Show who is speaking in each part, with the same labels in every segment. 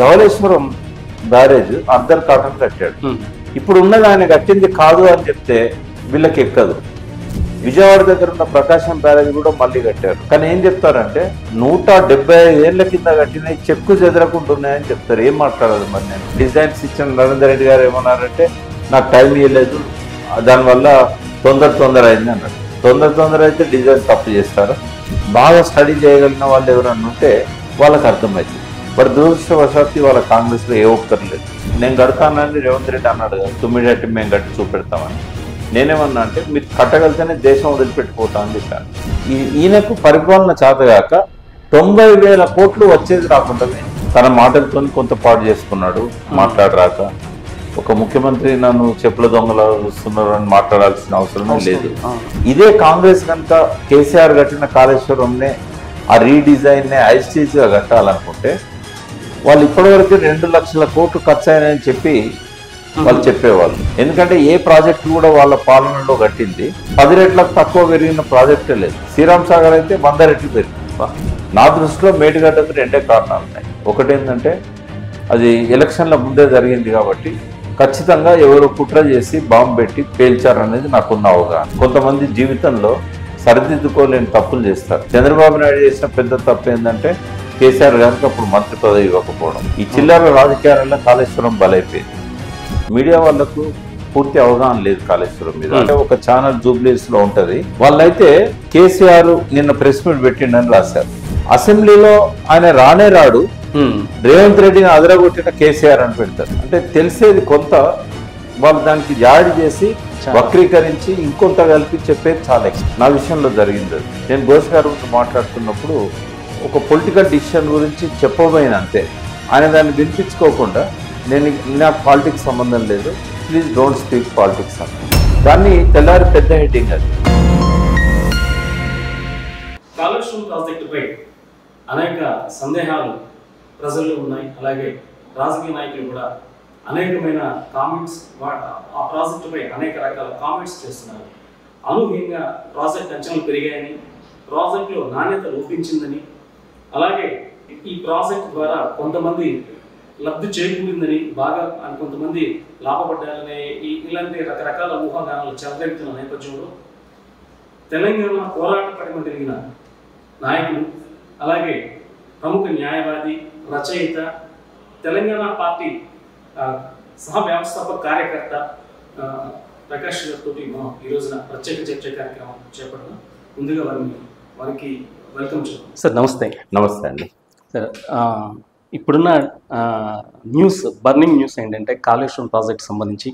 Speaker 1: Dhavaleswaram barrage అర్ధర్ cotton కట్టాడు. ఇప్పుడు ఉన్నది ఆయన కట్టింది కాదు అని చెప్తే వీళ్ళకి ఎక్కదు. విజయవాడ దగ్గర ఉన్న ప్రకాశం బ్యారేజ్ కూడా మళ్ళీ కట్టారు. కానీ ఏం చెప్తారంటే 175 ఏళ్ల కింద కట్టినవి చెక్కు చెదరకుంటున్నాయని చెప్తారు. ఏం మాట్లాడదు. మరి నేను డిజైన్స్ ఇచ్చిన నరేందర్ రెడ్డి గారు ఏమన్నారంటే నాకు టైం ఇవ్వలేదు, దానివల్ల తొందర అయింది అన్నాడు. తొందర అయితే డిజైన్ తప్పు చేస్తారు. బాగా స్టడీ చేయగలిగిన వాళ్ళు ఎవరన్నా ఉంటే వాళ్ళకి అర్థమవుతుంది. మరి దురదృష్టవశాత్తు వాళ్ళ కాంగ్రెస్లో ఏ ఒక్కరు లేదు. నేను కడతానని రేవంత్ రెడ్డి అన్నాడు కదా, తుమ్మిడట్టి మేము కట్టి చూపెడతామని. నేనేమన్నా అంటే మీరు కట్టగలితేనే దేశం వదిలిపెట్టిపోతా అని చెప్పాను. ఈయనకు పరిపాలన చేతగాక 90,000 కోట్లు వచ్చేది రాకుండా తన మాటలతో కొంత పాటు చేసుకున్నాడు. మాట్లాడరాక ఒక ముఖ్యమంత్రి నన్ను చెప్పుల దొంగలు చూస్తున్నారు అని మాట్లాడాల్సిన అవసరం లేదు. ఇదే కాంగ్రెస్ కనుక కేసీఆర్ కట్టిన కాళేశ్వరంనే ఆ రీడిజైన్నే ఐస్టీజ్గా కట్టాలనుకుంటే వాళ్ళు ఇప్పటివరకు 2 లక్షల కోట్లు ఖర్చు అయినాయని చెప్పి వాళ్ళు చెప్పేవాళ్ళు. ఎందుకంటే ఏ ప్రాజెక్టు కూడా వాళ్ళ పాలనలో కట్టింది 10 రెట్లకు తక్కువ పెరిగిన ప్రాజెక్టే లేదు. శ్రీరామ్ సాగర్ అయితే 100 రెట్లు పెరిగింది. నా దృష్టిలో మేడిగడ్డకు 2 కారణాలు ఉన్నాయి. ఒకటి ఏంటంటే అది ఎలక్షన్ల ముందే జరిగింది కాబట్టి ఖచ్చితంగా ఎవరు కుట్ర చేసి బాంబు పెట్టి పేల్చారనేది నాకున్న అవగాహన. కొంతమంది జీవితంలో సరిదిద్దుకోలేని తప్పులు చేస్తారు. చంద్రబాబు నాయుడు చేసిన పెద్ద తప్పు ఏంటంటే కేసీఆర్ గారికి అప్పుడు మంత్రి పదవి ఇవ్వకపోవడం. ఈ చిల్లర రాజకీయాలలో కాళేశ్వరం బలైపోయింది. మీడియా వాళ్లకు పూర్తి అవగాహన లేదు కాళేశ్వరం మీద. అంటే ఒక ఛానల్ జూబ్లీస్ లో ఉంటది, వాళ్ళైతే కేసీఆర్ నిన్న ప్రెస్ మీట్ పెట్టిండని రాశారు. అసెంబ్లీలో ఆయన రానే రాడు, రేవంత్ రెడ్డిని అదరగొట్టిన కేసీఆర్ అని పెడతారు. అంటే తెలిసేది కొంత, వాళ్ళు దానికి జాడి చేసి వక్రీకరించి ఇంకొంత కలిపి చెప్పేది చాలా ఎక్కువ. నా విషయంలో జరిగింది. నేను ఘోష్ గారు మాట్లాడుతున్నప్పుడు ఒక పొలిటికల్ డిసిషన్ గురించి చెప్పబోయిన అంతే. ఆయన దాన్ని వినిపించుకోకుండా నాకు పాలిటిక్స్ సంబంధం లేదు, ప్లీజ్ డోంట్ స్పీక్ పాలిటిక్స్ అని దాన్ని తెల్లారి పెద్ద హెడ్డింగ్. అది
Speaker 2: కాళేశ్వరం ప్రాజెక్టుపై అనేక సందేహాలు ప్రజల్లో ఉన్నాయి. అలాగే రాజకీయ నాయకులు కూడా అనేకమైన కామెంట్స్, ఆ ప్రాజెక్టుపై అనేక రకాల కామెంట్స్ చేస్తున్నారు. అనూహ్యంగా ప్రాజెక్ట్ అంచనాలు పెరిగాయని, ప్రాజెక్టులో నాణ్యత లోపించిందని, అలాగే ఈ ప్రాజెక్ట్ ద్వారా కొంతమంది లబ్ధి చేకూరిందని, బాగా కొంతమంది లాభపడ్డారనే ఇలాంటి రకరకాల ఊహాగానాలు చెలరెత్తుతున్న నేపథ్యంలో తెలంగాణ పోరాట పటిమ కలిగిన నాయకులు, అలాగే ప్రముఖ న్యాయవాది, రచయిత, తెలంగాణ పార్టీ సహ వ్యవస్థాపక కార్యకర్త ప్రకాష్ గారితో మనం ఈ రోజున ప్రత్యేక చర్చ కార్యక్రమం చేపడదాం. ముందుగా వారికి వెల్కమ్ చెప్తాం. సార్ నమస్తే.
Speaker 1: నమస్తే అండి.
Speaker 2: సార్, ఇప్పుడున్న న్యూస్, బర్నింగ్ న్యూస్ ఏంటంటే కాళేశ్వరం ప్రాజెక్ట్ సంబంధించి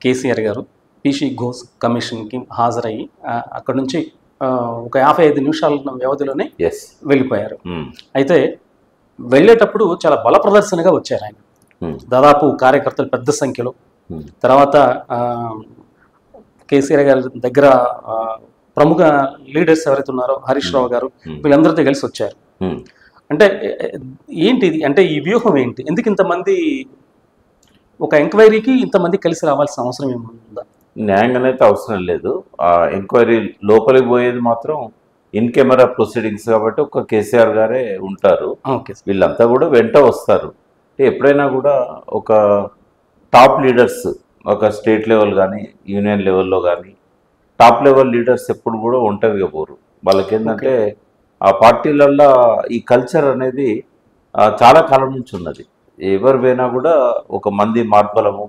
Speaker 2: కేసీఆర్ గారు పీసీ ఘోష్ కమిషన్కి హాజరయ్యి అక్కడ నుంచి ఒక 55 నిమిషాల వ్యవధిలోనే వెళ్ళిపోయారు. అయితే వెళ్ళేటప్పుడు చాలా బల ప్రదర్శనగా వచ్చారు ఆయన. దాదాపు కార్యకర్తలు పెద్ద సంఖ్యలో, తర్వాత కేసీఆర్ గారి దగ్గర ప్రముఖ లీడర్స్ ఎవరైతే ఉన్నారో హరీష్ రావు గారు, వీళ్ళందరితో కలిసి వచ్చారు. అంటే ఏంటి ఇది, అంటే ఈ వ్యూహం ఏంటి, ఎందుకు ఇంతమంది ఒక ఎంక్వైరీకి ఇంతమంది కలిసి రావాల్సిన అవసరం ఏముందా?
Speaker 1: న్యాయంగానైతే అవసరం లేదు. ఆ ఎంక్వైరీ లోపలికి పోయేది మాత్రం ఇన్ కెమెరా ప్రొసీడింగ్స్ కాబట్టి ఒక కేసీఆర్ గారే ఉంటారు. వీళ్ళంతా కూడా వెంట వస్తారు. ఎప్పుడైనా కూడా ఒక టాప్ లీడర్స్, ఒక స్టేట్ లెవెల్ కానీ యూనియన్ లెవెల్లో కానీ టాప్ లెవెల్ లీడర్స్ ఎప్పుడు కూడా ఒంటరిగా పోరు. వాళ్ళకి ఏంటంటే ఆ పార్టీలల్లో ఈ కల్చర్ అనేది చాలా కాలం నుంచి ఉన్నది. ఎవరు పోయినా కూడా ఒక మంది మార్బలము,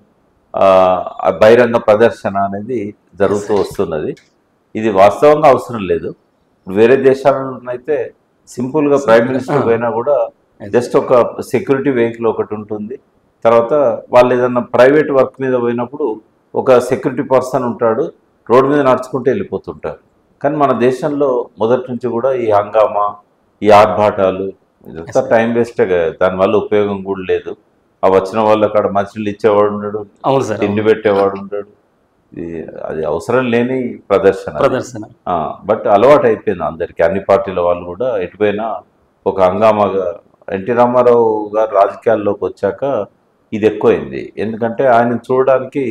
Speaker 1: బహిరంగ ప్రదర్శన అనేది జరుగుతూ వస్తున్నది. ఇది వాస్తవంగా అవసరం లేదు. వేరే దేశాలలో అయితే సింపుల్గా ప్రైమ్ మినిస్టర్ పోయినా కూడా జస్ట్ ఒక సెక్యూరిటీ వెహికల్ ఒకటి ఉంటుంది. తర్వాత వాళ్ళు ఏదన్నా ప్రైవేట్ వర్క్ మీద పోయినప్పుడు ఒక సెక్యూరిటీ పర్సన్ ఉంటాడు, రోడ్డు మీద నడుచుకుంటూ వెళ్ళిపోతుంటారు. కానీ మన దేశంలో మొదటి నుంచి కూడా ఈ హంగామా, ఈ ఆర్భాటాలు, ఇదంతా టైం వేస్టే కదా, దానివల్ల ఉపయోగం కూడా లేదు. ఆ వచ్చిన వాళ్ళు అక్కడ మంచినీళ్ళు ఇచ్చేవాడు ఉండడు, తిండి పెట్టేవాడు ఉండడు. అది అవసరం లేని ప్రదర్శన. బట్ అలవాటు అయిపోయింది అందరికీ, అన్ని పార్టీల వాళ్ళు కూడా. ఎటుపోయినా ఒక హంగామాగా. ఎన్టీ రామారావు గారు రాజకీయాల్లోకి వచ్చాక ఇది ఎక్కువైంది. ఎందుకంటే ఆయన చూడడానికి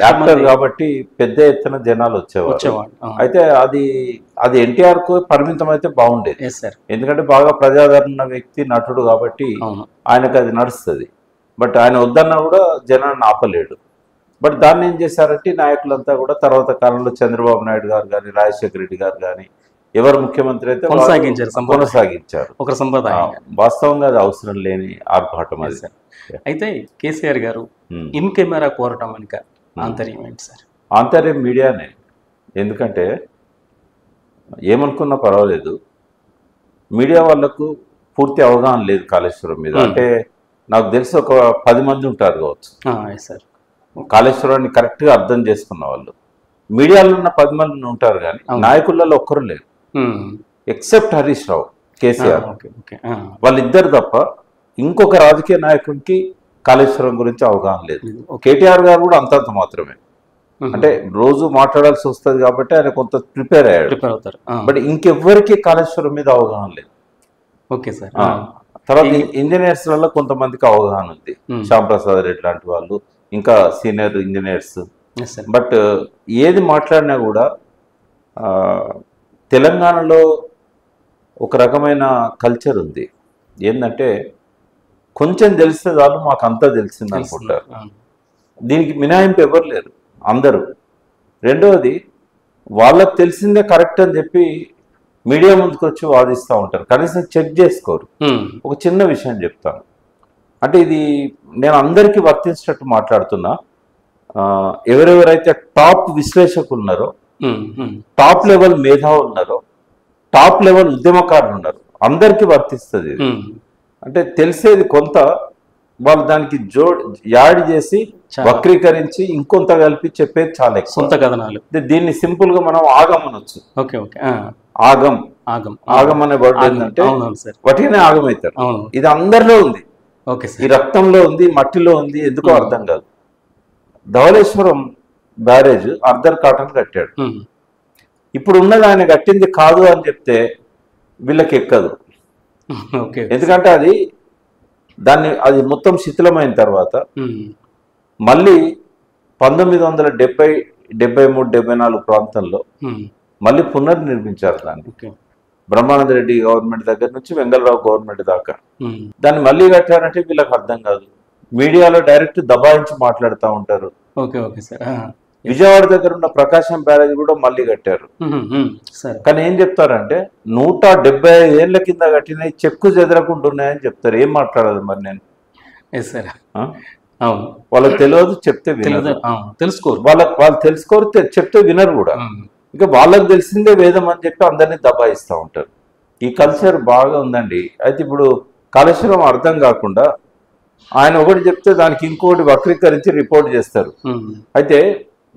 Speaker 1: యాక్టర్ కాబట్టి పెద్ద ఎత్తున జనాలు వచ్చేవారు. అయితే అది ఎన్టీఆర్ కు పరిమితం అయితే బాగుండేది. ఎందుకంటే బాగా ప్రజాదరణ ఉన్న వ్యక్తి, నటుడు కాబట్టి ఆయనకు అది నడుస్తుంది. బట్ ఆయన వద్దన్నా కూడా జనాన్ని ఆపలేడు. బట్ దాన్ని ఏం చేశారంటే నాయకులంతా కూడా తర్వాత కాలంలో చంద్రబాబు నాయుడు గారు కానీ, రాజశేఖర రెడ్డి గారు కానీ, ఎవరు ముఖ్యమంత్రి అయితే కొనసాగించారు.
Speaker 2: ఒక సంప్రదాయం.
Speaker 1: వాస్తవంగా అది అవసరం లేని ఆర్భాటం అది.
Speaker 2: అయితే కేసీఆర్ గారు ఇన్ కెమెరా కోరటం వెనుక ఆంతర్యం ఏంటి సార్?
Speaker 1: ఆంతర్యం మీడియానే. ఎందుకంటే ఏమనుకున్నా పర్వాలేదు, మీడియా వాళ్ళకు పూర్తి అవగాహన లేదు కాళేశ్వరం మీద. అంటే నాకు తెలిసి ఒక 10 మంది ఉంటారు కావచ్చు
Speaker 2: సార్
Speaker 1: కాళేశ్వరాన్ని కరెక్ట్గా అర్థం చేసుకున్న వాళ్ళు. మీడియాలో ఉన్న 10 మంది ఉంటారు కానీ నాయకులలో ఒక్కరు లేరు, ఎక్సెప్ట్ హరీష్ రావు, కేసీఆర్, వాళ్ళిద్దరు తప్ప ఇంకొక రాజకీయ నాయకుడికి కాళేశ్వరం గురించి అవగాహన లేదు. కేటీఆర్ గారు కూడా అంతంత మాత్రమే. అంటే రోజు మాట్లాడాల్సి వస్తుంది కాబట్టి ఆయన కొంత ప్రిపేర్ అయ్యాడు. బట్ ఇంకెవ్వరికి కాళేశ్వరం మీద అవగాహన లేదు.
Speaker 2: Okay sir.
Speaker 1: తర్వాత ఇంజనీర్స్ వల్ల కొంతమందికి అవగాహన ఉంది, శ్యామ్ ప్రసాద్ రెడ్డి లాంటి వాళ్ళు, ఇంకా సీనియర్ ఇంజనీర్స్. బట్ ఏది మాట్లాడినా కూడా తెలంగాణలో ఒక రకమైన కల్చర్ ఉంది. ఏంటంటే కొంచెం తెలిస్తే చాలు మాకు అంతా తెలిసింది అనుకుంటారు. దీనికి మినహాయింపు ఎవరు లేరు, అందరూ. రెండవది, వాళ్ళకి తెలిసిందే కరెక్ట్ అని చెప్పి మీడియా ముందుకు వచ్చి వాదిస్తూ ఉంటారు, కనీసం చెక్ చేసుకోరు. ఒక చిన్న విషయం చెప్తాను, అంటే ఇది నేను అందరికీ వర్తించేటట్టు మాట్లాడుతున్నా. ఎవరెవరైతే టాప్ విశ్లేషకులు ఉన్నారో, టాప్ లెవెల్ మేధావులు ఉన్నారో, టాప్ లెవెల్ ఉద్యమకారులు ఉన్నారు, అందరికీ వర్తిస్తుంది. అంటే తెలిసేది కొంత, వాళ్ళు దానికి యాడ్ చేసి వక్రీకరించి ఇంకొంత కలిపి చెప్పేది చాలా ఎక్కువ. దీన్ని సింపుల్ గా మనం ఆగం అనొచ్చు. ఆగం అనే వర్డ్ ఏంటంటే వాటినే ఆగం అవుతారు. ఇది అందరిలో ఉంది, ఈ రక్తంలో ఉంది, మట్టిలో ఉంది, ఎందుకో అర్థం కాదు. ధవళేశ్వరం బ్యారేజ్ అర్ధర్ కాటన్ కట్టాడు. ఇప్పుడు ఉన్నది ఆయన కట్టింది కాదు అని చెప్తే వీళ్ళకి ఎక్కదు. ఎందుకంటే అది మొత్తం శిథిలమైన తర్వాత మళ్ళీ 1970, 73, 74 ప్రాంతంలో మళ్ళీ పునర్నిర్మించారు దాన్ని. బ్రహ్మానంద రెడ్డి గవర్నమెంట్ దగ్గర నుంచి వెంగళరావు గవర్నమెంట్ దాకా దాన్ని మళ్ళీ కట్టారంటే వీళ్ళకి అర్థం కాదు. మీడియాలో డైరెక్ట్ దబాయించి మాట్లాడుతూ ఉంటారు. విజయవాడ దగ్గర ఉన్న ప్రకాశం బ్యారేజ్ కూడా మళ్ళీ కట్టారు. కానీ ఏం చెప్తారంటే 175 ఏళ్ల కింద కట్టినవి చెక్కు చెదరకుంటున్నాయని చెప్తారు. ఏం మాట్లాడదు మరి నేను? వాళ్ళకి తెలియదు, చెప్తే తెలుసుకోరు. వాళ్ళు తెలుసుకోరు, చెప్తే వినరు కూడా. ఇంకా వాళ్ళకి తెలిసిందే వేదం అని చెప్పి అందరినీ దబాయిస్తూ ఉంటారు. ఈ కల్చర్ బాగా ఉందండి. అయితే ఇప్పుడు కాళేశ్వరం అర్థం కాకుండా ఆయన ఒకటి చెప్తే దానికి ఇంకోటి వక్రీకరించి రిపోర్ట్ చేస్తారు. అయితే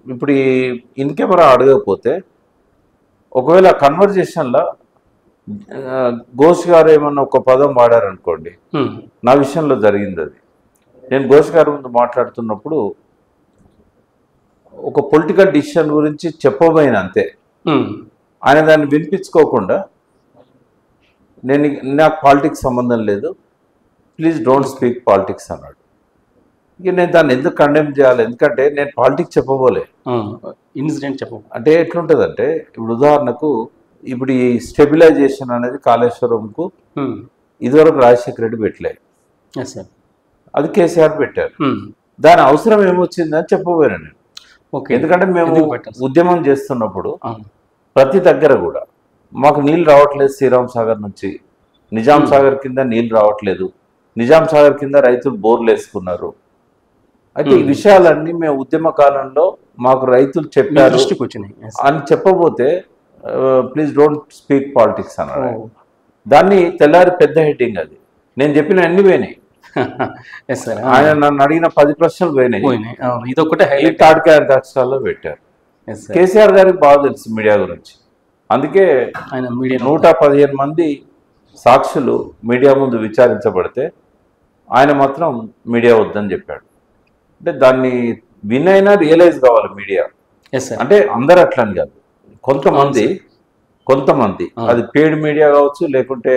Speaker 1: ఇప్పుడు ఈ ఇన్ కెమెరా అడగకపోతే ఒకవేళ కన్వర్జేషన్లో ఘోష్ గారు ఏమన్నా ఒక పదం వాడారనుకోండి, నా విషయంలో జరిగింది అది. నేను ఘోష్ గారి ముందు మాట్లాడుతున్నప్పుడు ఒక పొలిటికల్ డిసిషన్ గురించి చెప్పబోయిన అంతే, ఆయన దాన్ని వినిపించుకోకుండా నాకు పాలిటిక్స్ సంబంధం లేదు, ప్లీజ్ డోంట్ స్పీక్ పాలిటిక్స్ అన్నాడు. ఇక నేను దాన్ని ఎందుకు కండెమ్ చేయాలి? ఎందుకంటే నేను పాలిటిక్స్ చెప్పబోలే,
Speaker 2: ఇన్సిడెంట్
Speaker 1: అంటే ఎట్లుంటుంది అంటే, ఇప్పుడు ఉదాహరణకు ఇప్పుడు ఈ స్టెబిలైజేషన్ అనేది కాళేశ్వరంకు ఇదివరకు రాజశేఖర రెడ్డి పెట్టలే, అది కేసీఆర్ పెట్టారు. దాని అవసరం ఏమొచ్చిందని చెప్పబోయాను నేను. ఎందుకంటే మేము ఉద్యమం చేస్తున్నప్పుడు ప్రతి దగ్గర కూడా మాకు నీళ్ళు రావట్లేదు. శ్రీరామ్ సాగర్ నుంచి నిజాం సాగర్ కింద నీళ్ళు రావట్లేదు, నిజాం సాగర్ కింద రైతులు బోర్లు వేసుకున్నారు. అయితే ఈ విషయాలన్నీ మేము ఉద్యమ కాలంలో మాకు రైతులు చెప్పారు అని చెప్పబోతే ప్లీజ్ డోంట్ స్పీక్ పాలిటిక్స్ అన్నాడు. దాన్ని తెల్లారి పెద్ద హెడ్డింగ్ అది. నేను చెప్పిన అన్ని పోయినాయి. ఆయన నన్ను అడిగిన 10 ప్రశ్నలు పోయినాయి.
Speaker 2: ఇదొకటే
Speaker 1: తాడికాయ అక్షరాల్లో పెట్టారు. కేసీఆర్ గారికి బాగా తెలుసు మీడియా గురించి. అందుకే ఆయన 115 మంది సాక్షులు మీడియా ముందు విచారించబడితే ఆయన మాత్రం మీడియా వద్దని చెప్పాడు. అంటే దాన్ని వినైనా రియలైజ్ కావాలి మీడియా. అంటే అందరు అట్లని కాదు, కొంతమంది అది పెయిడ్ మీడియా కావచ్చు, లేకుంటే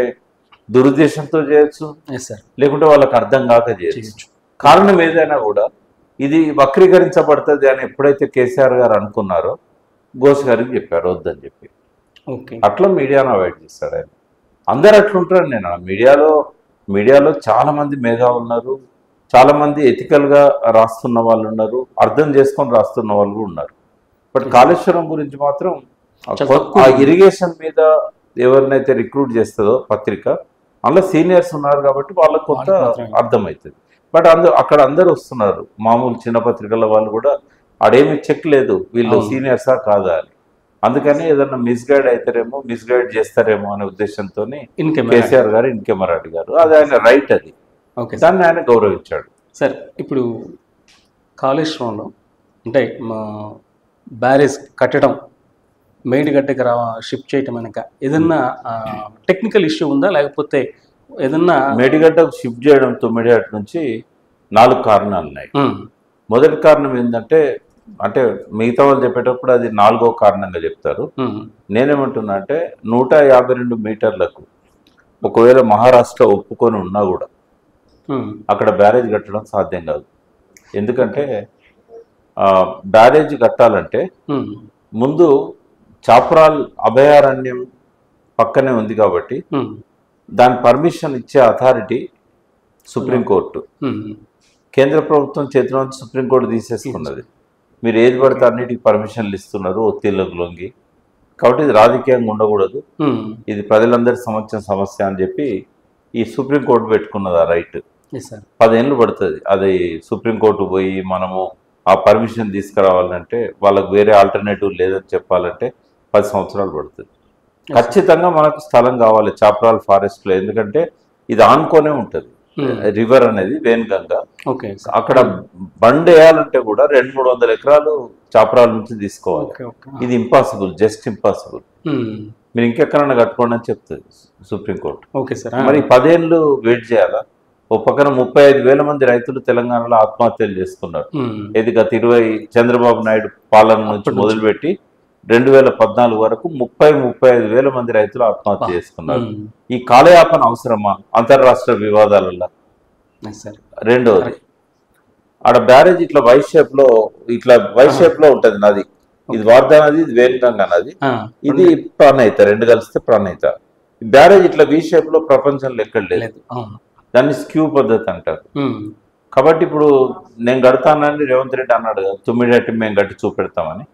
Speaker 1: దురుద్దేశంతో చేయొచ్చు, లేకుంటే వాళ్ళకి అర్థం కాక చేయొచ్చు. కారణం ఏదైనా కూడా ఇది వక్రీకరించబడుతుంది అని ఎప్పుడైతే కేసీఆర్ గారు అనుకున్నారో ఘోష్ గారికి చెప్పారు వద్దని చెప్పి.
Speaker 2: ఓకే.
Speaker 1: అట్లా మీడియాను అవాయిడ్ చేస్తాడు ఆయన. అందరు అట్లుంటారు. నేను మీడియాలో చాలా మంది మేధావులు ఉన్నారు, చాలా మంది ఎథికల్గా రాస్తున్న వాళ్ళు ఉన్నారు, అర్థం చేసుకొని రాస్తున్న వాళ్ళు కూడా ఉన్నారు. బట్ కాళేశ్వరం గురించి మాత్రం ఆ ఇరిగేషన్ మీద ఎవరినైతే రిక్రూట్ చేస్తుందో పత్రిక, అందులో సీనియర్స్ ఉన్నారు కాబట్టి వాళ్ళకు కొంత అర్థమవుతుంది. బట్ అక్కడ అందరు వస్తున్నారు, మామూలు చిన్న పత్రికల వాళ్ళు కూడా ఆడేమి చెక్ లేదు వీళ్ళు సీనియర్సా కాదా అని. అందుకని ఏదన్నా మిస్గైడ్ అవుతారేమో, మిస్గైడ్ చేస్తారేమో అనే ఉద్దేశంతో కేసీఆర్ గారు ఇన్కెమెరా అడిగారు. అది ఆయన రైట్, అది దాన్ని ఆయన గౌరవించాడు.
Speaker 2: సార్ ఇప్పుడు కాళేశ్వరంలో అంటే బ్యారేజ్ కట్టడం మేడిగడ్డకి షిఫ్ట్ చేయటం వెనక ఏదన్నా టెక్నికల్ ఇష్యూ ఉందా, లేకపోతే ఏదన్నా?
Speaker 1: మేడిగడ్డకు షిఫ్ట్ చేయడం 9 ఏళ్ల నుంచి 4 కారణాలు ఉన్నాయి. మొదటి కారణం ఏంటంటే, అంటే మిగతా వాళ్ళు చెప్పేటప్పుడు అది 4వ కారణంగా చెప్తారు. నేనేమంటున్నా అంటే 152 మీటర్లకు ఒకవేళ మహారాష్ట్ర ఒప్పుకొని ఉన్నా కూడా అక్కడ బ్యారేజ్ కట్టడం సాధ్యం కాదు. ఎందుకంటే బ్యారేజ్ కట్టాలంటే ముందు చాప్రాల్ అభయారణ్యం పక్కనే ఉంది కాబట్టి దాని పర్మిషన్ ఇచ్చే అథారిటీ సుప్రీంకోర్టు. కేంద్ర ప్రభుత్వం చేతిలో నుంచి సుప్రీంకోర్టు తీసేసుకున్నది. మీరు ఏది పడితే అన్నిటికీ పర్మిషన్లు ఇస్తున్నారు ఒత్తిళ్లకు లొంగి. కాబట్టి ఇది రాజకీయంగా ఉండకూడదు, ఇది ప్రజలందరి సమస్య అని చెప్పి ఈ సుప్రీంకోర్టు పెట్టుకున్నది ఆ రైట్. 10 ఏళ్ళు పడుతుంది అది సుప్రీంకోర్టు పోయి మనము ఆ పర్మిషన్ తీసుకురావాలంటే, వాళ్ళకు వేరే ఆల్టర్నేటివ్ లేదని చెప్పాలంటే 10 సంవత్సరాలు పడుతుంది. ఖచ్చితంగా మనకు స్థలం కావాలి చాప్రాల్ ఫారెస్ట్లో, ఎందుకంటే ఇది ఆనుకోనే ఉంటుంది రివర్ అనేది వేన్గంగా. అక్కడ బండ్ వేయాలంటే కూడా 200-300 ఎకరాలు చాప్రాల నుంచి తీసుకోవాలి. ఇది ఇంపాసిబుల్, జస్ట్ ఇంపాసిబుల్. మీరు ఇంకెక్కడన్నా కట్టుకోండి అని చెప్తుంది సుప్రీంకోర్టు. మరి 10 ఏళ్ళు వెయిట్ చేయాలా? ఓ పక్కన 35,000 మంది రైతులు తెలంగాణలో ఆత్మహత్యలు చేసుకున్నారు. ఇది గత 20 చంద్రబాబు నాయుడు పాలన నుంచి మొదలుపెట్టి 2014 వరకు 35,000 మంది రైతులు ఆత్మహత్య చేసుకున్నారు. ఈ కాలయాపన అవసరమా అంతర్రాష్ట్ర వివాదాలలో? రెండోది, ఆడ బ్యారేజ్ ఇట్లా వైట్ షేప్ లో ఉంటది నది. ఇది వార్దా నది, ఇది వేణుగంగా నది, ఇది ప్రాణహిత, 2 కలిస్తే ప్రాణహిత. బ్యారేజ్ ఇట్లా వి షేప్ లో ప్రపంచంలో ఎక్కడ లేదు. దాన్ని స్క్యూ పద్ధతి అంటారు. కాబట్టి ఇప్పుడు నేను కడతానని రేవంత్ రెడ్డి అన్నాడు కదా, 9 ఏళ్ల మేము కట్టి చూపెడతామని.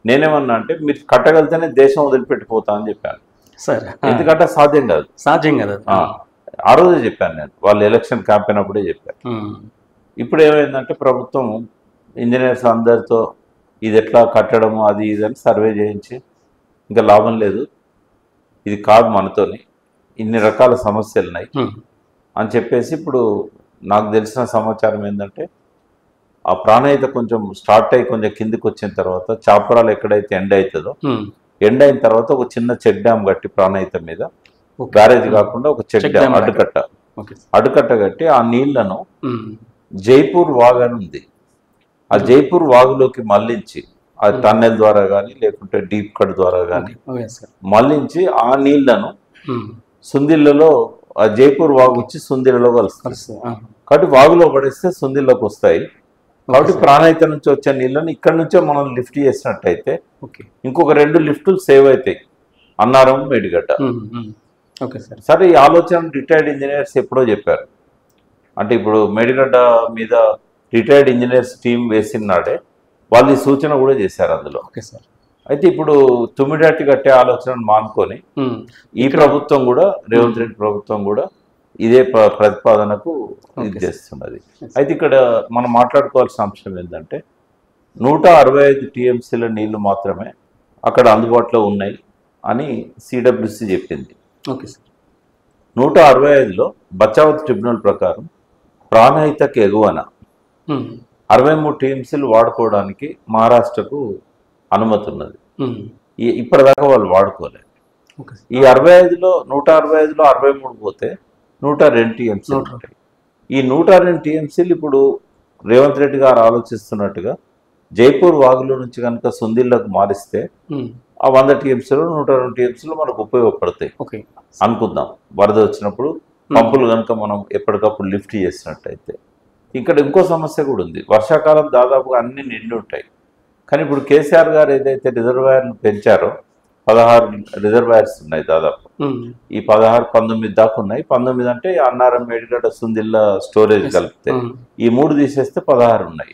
Speaker 1: నేనేమన్నా అంటే మీరు కట్టగలితేనే దేశం వదిలిపెట్టిపోతా అని చెప్పాను. ఎందుకంటే సాధ్యం కాదు. ఆ రోజే చెప్పాను నేను, వాళ్ళు ఎలక్షన్ క్యాంపెయిన్ అప్పుడే చెప్పాను. ఇప్పుడు ఏమైందంటే ప్రభుత్వం ఇంజనీర్స్ అందరితో ఇది ఎట్లా కట్టడము అది ఇది అని సర్వే చేయించి ఇంకా లాభం లేదు, ఇది కాదు మనతోని, ఇన్ని రకాల సమస్యలు ఉన్నాయి అని చెప్పేసి ఇప్పుడు నాకు తెలిసిన సమాచారం ఏంటంటే ఆ ప్రాణహిత కొంచెం స్టార్ట్ అయ్యి కొంచెం కిందికి వచ్చిన తర్వాత చాపరాలు ఎక్కడైతే ఎండ్ అవుతుందో, ఎండ్ అయిన తర్వాత ఒక చిన్న చెక్ డ్యామ్ కట్టి ప్రాణహిత మీద బ్యారేజ్ కాకుండా ఒక చెక్ డ్యామ్ అడ్డుకట్ట కట్టి ఆ నీళ్లను జైపూర్ వాగ్ అని ఉంది, ఆ జైపూర్ వాగులోకి మళ్లించి ఆ టన్నెల్ ద్వారా కానీ లేకుంటే డీప్ కట్ ద్వారా కానీ మళ్లించి ఆ నీళ్లను సుందిళ్లలో, ఆ జైపూర్ వాగు వచ్చి సుందిళ్లలో కలుస్తుంది. కాబట్టి వాగులో పడేస్తే సుందిల్లోకి వస్తాయి. కాబట్టి ప్రాణహిత నుంచి వచ్చే నీళ్ళని ఇక్కడ నుంచే మనం లిఫ్ట్ చేసినట్టయితే ఇంకొక 2 లిఫ్టులు సేవ్ అవుతాయి, అన్నారం, మేడిగడ్డ. సరే, ఈ ఆలోచన రిటైర్డ్ ఇంజనీర్స్ ఎప్పుడో చెప్పారు. అంటే ఇప్పుడు మేడిగడ్డ మీద రిటైర్డ్ ఇంజనీర్స్ టీం వేసిన నాడే వాళ్ళు ఈ సూచన కూడా చేశారు అందులో. అయితే ఇప్పుడు 9 ఏళ్ల కట్టే ఆలోచనను మానుకొని ఈ ప్రభుత్వం కూడా, రేవంత్ రెడ్డి ప్రభుత్వం కూడా ఇదే ప్రతిపాదనకు ఇది చేస్తున్నది. అయితే ఇక్కడ మనం మాట్లాడుకోవాల్సిన అంశం ఏంటంటే 165 టీఎంసీల నీళ్లు మాత్రమే అక్కడ అందుబాటులో ఉన్నాయి అని సిడబ్ల్యూసి చెప్పింది. 165లో బచావత్ ట్రిబ్యునల్ ప్రకారం ప్రాణహితకు ఎగువన 63 టీఎంసీలు వాడుకోవడానికి మహారాష్ట్రకు అనుమతి ఉన్నది. ఇప్పటిదాకా వాళ్ళు వాడుకోలేదు. ఈ 165లో 63 పోతే 102 టీఎంసీలు ఉంటాయి. ఈ 102 టీఎంసీలు ఇప్పుడు రేవంత్ రెడ్డి గారు ఆలోచిస్తున్నట్టుగా జైపూర్ వాగులో నుంచి కనుక సుందిళ్లకు మారిస్తే ఆ 100 టీఎంసీలు 102 టీఎంసీలు మనకు ఉపయోగపడతాయి అనుకుందాం. వరద వచ్చినప్పుడు పంపులు కనుక మనం ఎప్పటికప్పుడు లిఫ్ట్ చేసినట్టయితే. ఇక్కడ ఇంకో సమస్య కూడా ఉంది. వర్షాకాలం దాదాపుగా అన్ని నిండి ఉంటాయి. కానీ ఇప్పుడు కేసీఆర్ గారు ఏదైతే రిజర్వాయర్లు పెంచారో 16 రిజర్వాయర్స్ ఉన్నాయి దాదాపు. ఈ 16, 19 దాకా ఉన్నాయి. 19 అంటే అన్నారం, మేడిగడ్డ, సుందిల్ల స్టోరేజ్ కలిపితే ఈ 3 తీసేస్తే 16 ఉన్నాయి.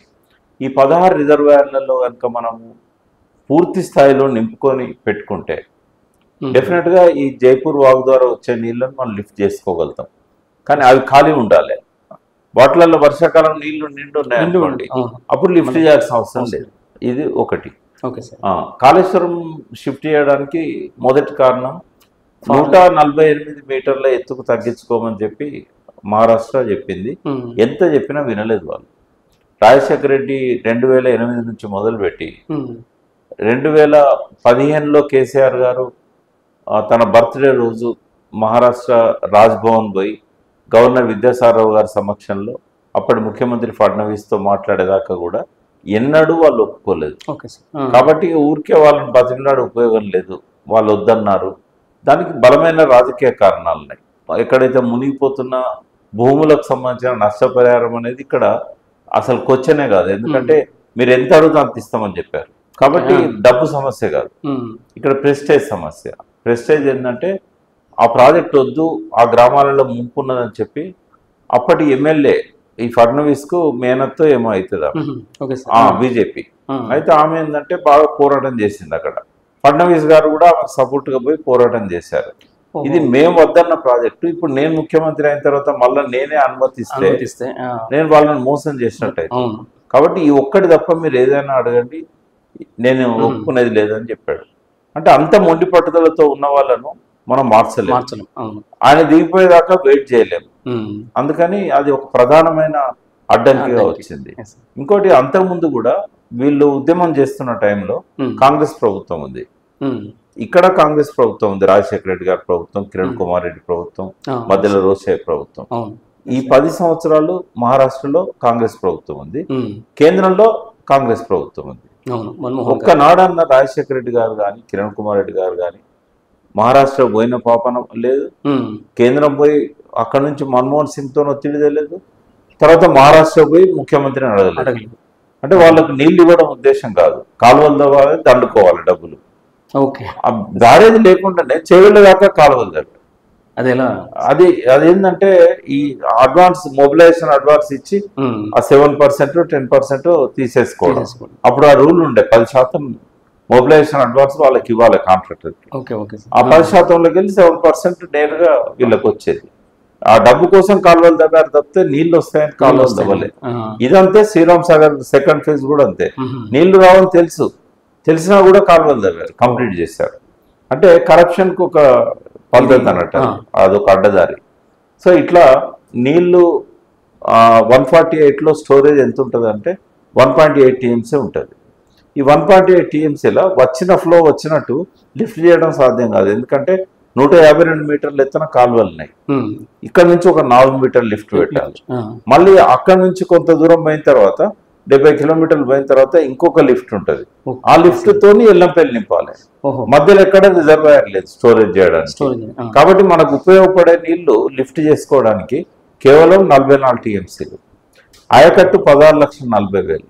Speaker 1: ఈ 16 రిజర్వాయర్లలో కనుక మనము పూర్తి స్థాయిలో నింపుకొని పెట్టుకుంటే డెఫినెట్గా ఈ జైపూర్ వాగు ద్వారా వచ్చే నీళ్ళను మనం లిఫ్ట్ చేసుకోగలుగుతాం. కానీ అవి ఖాళీ ఉండాలి. వాటిలలో వర్షాకాలం నీళ్లు నిండున్నాయి అనుకోండి, అప్పుడు లిఫ్ట్ చేయాల్సిన అవసరం లేదు. ఇది ఒకటి. కాళేశ్వరం షిఫ్ట్ చేయడానికి మొదటి కారణం 148 మీటర్ల ఎత్తుకు తగ్గించుకోమని చెప్పి మహారాష్ట్ర చెప్పింది. ఎంత చెప్పినా వినలేదు వాళ్ళు. రాజశేఖర రెడ్డి 2008 నుంచి మొదలుపెట్టి 2015లో కేసీఆర్ గారు తన బర్త్డే రోజు మహారాష్ట్ర రాజ్భవన్ పోయి గవర్నర్ విద్యాసాగర్ గారి సమక్షంలో అప్పటి ముఖ్యమంత్రి ఫడ్నవీస్తో మాట్లాడేదాకా కూడా ఎన్నడూ వాళ్ళు ఒప్పుకోలేదు. కాబట్టి ఊరికే వాళ్ళని బతికినాడు ఉపయోగం లేదు, వాళ్ళు వద్దన్నారు. దానికి బలమైన రాజకీయ కారణాలు ఉన్నాయి. ఎక్కడైతే మునిగిపోతున్న భూములకు సంబంధించిన నష్టపరిహారం అనేది ఇక్కడ అసలు క్వశ్చనే కాదు. ఎందుకంటే మీరు ఎంత అడుగుతా అంత ఇస్తామని చెప్పారు. కాబట్టి డబ్బు సమస్య కాదు, ఇక్కడ ప్రెస్టేజ్ సమస్య. ప్రెస్టేజ్ ఏంటంటే ఆ ప్రాజెక్ట్ వద్దు, ఆ గ్రామాలలో ముంపున్నదని చెప్పి అప్పటి ఎమ్మెల్యే ఈ ఫడ్నవీస్కు మేనత్తో ఏమో అవుతుందా బీజేపీ అయితే ఆమె ఏంటంటే బాగా పోరాటం చేసింది. అక్కడ ఫడ్నవీస్ గారు కూడా ఆమెకు సపోర్ట్గా పోయి పోరాటం చేశారు. ఇది మేము వద్దన్న ప్రాజెక్టు. ఇప్పుడు నేను ముఖ్యమంత్రి అయిన తర్వాత మళ్ళీ నేనే అనుమతిస్తే నేను వాళ్ళని మోసం చేసినట్టు అయితే. కాబట్టి ఈ ఒక్కటి తప్ప మీరు ఏదైనా అడగండి, నేను ఒప్పుకునేది లేదని చెప్పాడు. అంటే అంత మొండి పట్టుదలతో ఉన్న వాళ్ళను మనం మార్చలేము. ఆయన దిగిపోయేదాకా వెయిట్ చేయలేము. అందుకని అది ఒక ప్రధానమైన అడ్డంకిగా వచ్చింది. ఇంకోటి, అంతకుముందు కూడా వీళ్ళు ఉద్యమం చేస్తున్న టైంలో కాంగ్రెస్ ప్రభుత్వం ఉంది. ఇక్కడ కాంగ్రెస్ ప్రభుత్వం ఉంది, రాజశేఖర రెడ్డి గారి ప్రభుత్వం, కిరణ్ కుమార్ రెడ్డి ప్రభుత్వం, మధ్యలో రోషయ్య ప్రభుత్వం. ఈ 10 సంవత్సరాలు మహారాష్ట్రలో కాంగ్రెస్ ప్రభుత్వం ఉంది, కేంద్రంలో కాంగ్రెస్ ప్రభుత్వం ఉంది. ఒక్కనాడన్న రాజశేఖర రెడ్డి గారు కానీ కిరణ్ కుమార్ రెడ్డి గారు కానీ మహారాష్ట్ర పోయిన పాపన లేదు, కేంద్రం పోయి అక్కడ నుంచి మన్మోహన్ సింగ్తో ఒత్తిడి తెలియదు, తర్వాత మహారాష్ట్ర పోయి ముఖ్యమంత్రిని అడగలేదు. అంటే వాళ్ళకు నీళ్ళు ఇవ్వడం ఉద్దేశం కాదు, కాలువలు తవ్వాలి, దండుకోవాలి డబ్బులు. దారేది లేకుండానే చెవుల దాకా కాలువలు దగ్గర అదేంటంటే ఈ అడ్వాన్స్ మొబిలైజేషన్ అడ్వాన్స్ ఇచ్చి ఆ 7%, 10% తీసేసుకోవడం. అప్పుడు ఆ రూల్ ఉండే 10% మొబిలైజేషన్ అడ్వాన్స్ వాళ్ళకి ఇవ్వాలి కాంట్రాక్టర్. ఆ 10%లోకి వెళ్ళి 7% నేరుగా వీళ్ళకి వచ్చేది. ఆ డబ్బు కోసం కాలువలు తవ్వారు తప్పితే నీళ్లు వస్తాయని కాలువలు తవ్వలేదు. ఇదంతే శ్రీరామ్ సాగర్ సెకండ్ ఫేజ్ కూడా అంతే. నీళ్లు రావని తెలిసినా కూడా కాలువలు తవ్వారు, కంప్లీట్ చేశారు. అంటే కరప్షన్ కు ఒక పద్ధతి అన్నట్టు, అదొక అడ్డదారి. సో ఇట్లా నీళ్లు 148లో స్టోరేజ్ ఎంత ఉంటుంది అంటే 1.8 TMC ఉంటుంది. ఈ 1.8 TMCలో వచ్చిన ఫ్లో వచ్చినట్టు లిఫ్ట్ చేయడం సాధ్యం కాదు. ఎందుకంటే 152 మీటర్లు ఎత్తున కాలువలు ఉన్నాయి. ఇక్కడ నుంచి ఒక 4 మీటర్లు లిఫ్ట్ పెట్టాలి. మళ్ళీ అక్కడ నుంచి కొంత దూరం పోయిన తర్వాత 70 కిలోమీటర్లు పోయిన తర్వాత ఇంకొక లిఫ్ట్ ఉంటుంది. ఆ లిఫ్ట్ తోని ఎల్లంపల్లి నింపాలి. మధ్యలో ఎక్కడ రిజర్వాయర్ లేదు స్టోరేజ్ చేయడానికి. కాబట్టి మనకు ఉపయోగపడే నీళ్లు లిఫ్ట్ చేసుకోవడానికి కేవలం 44 TMCలు. ఆయకట్టు 16,40,000.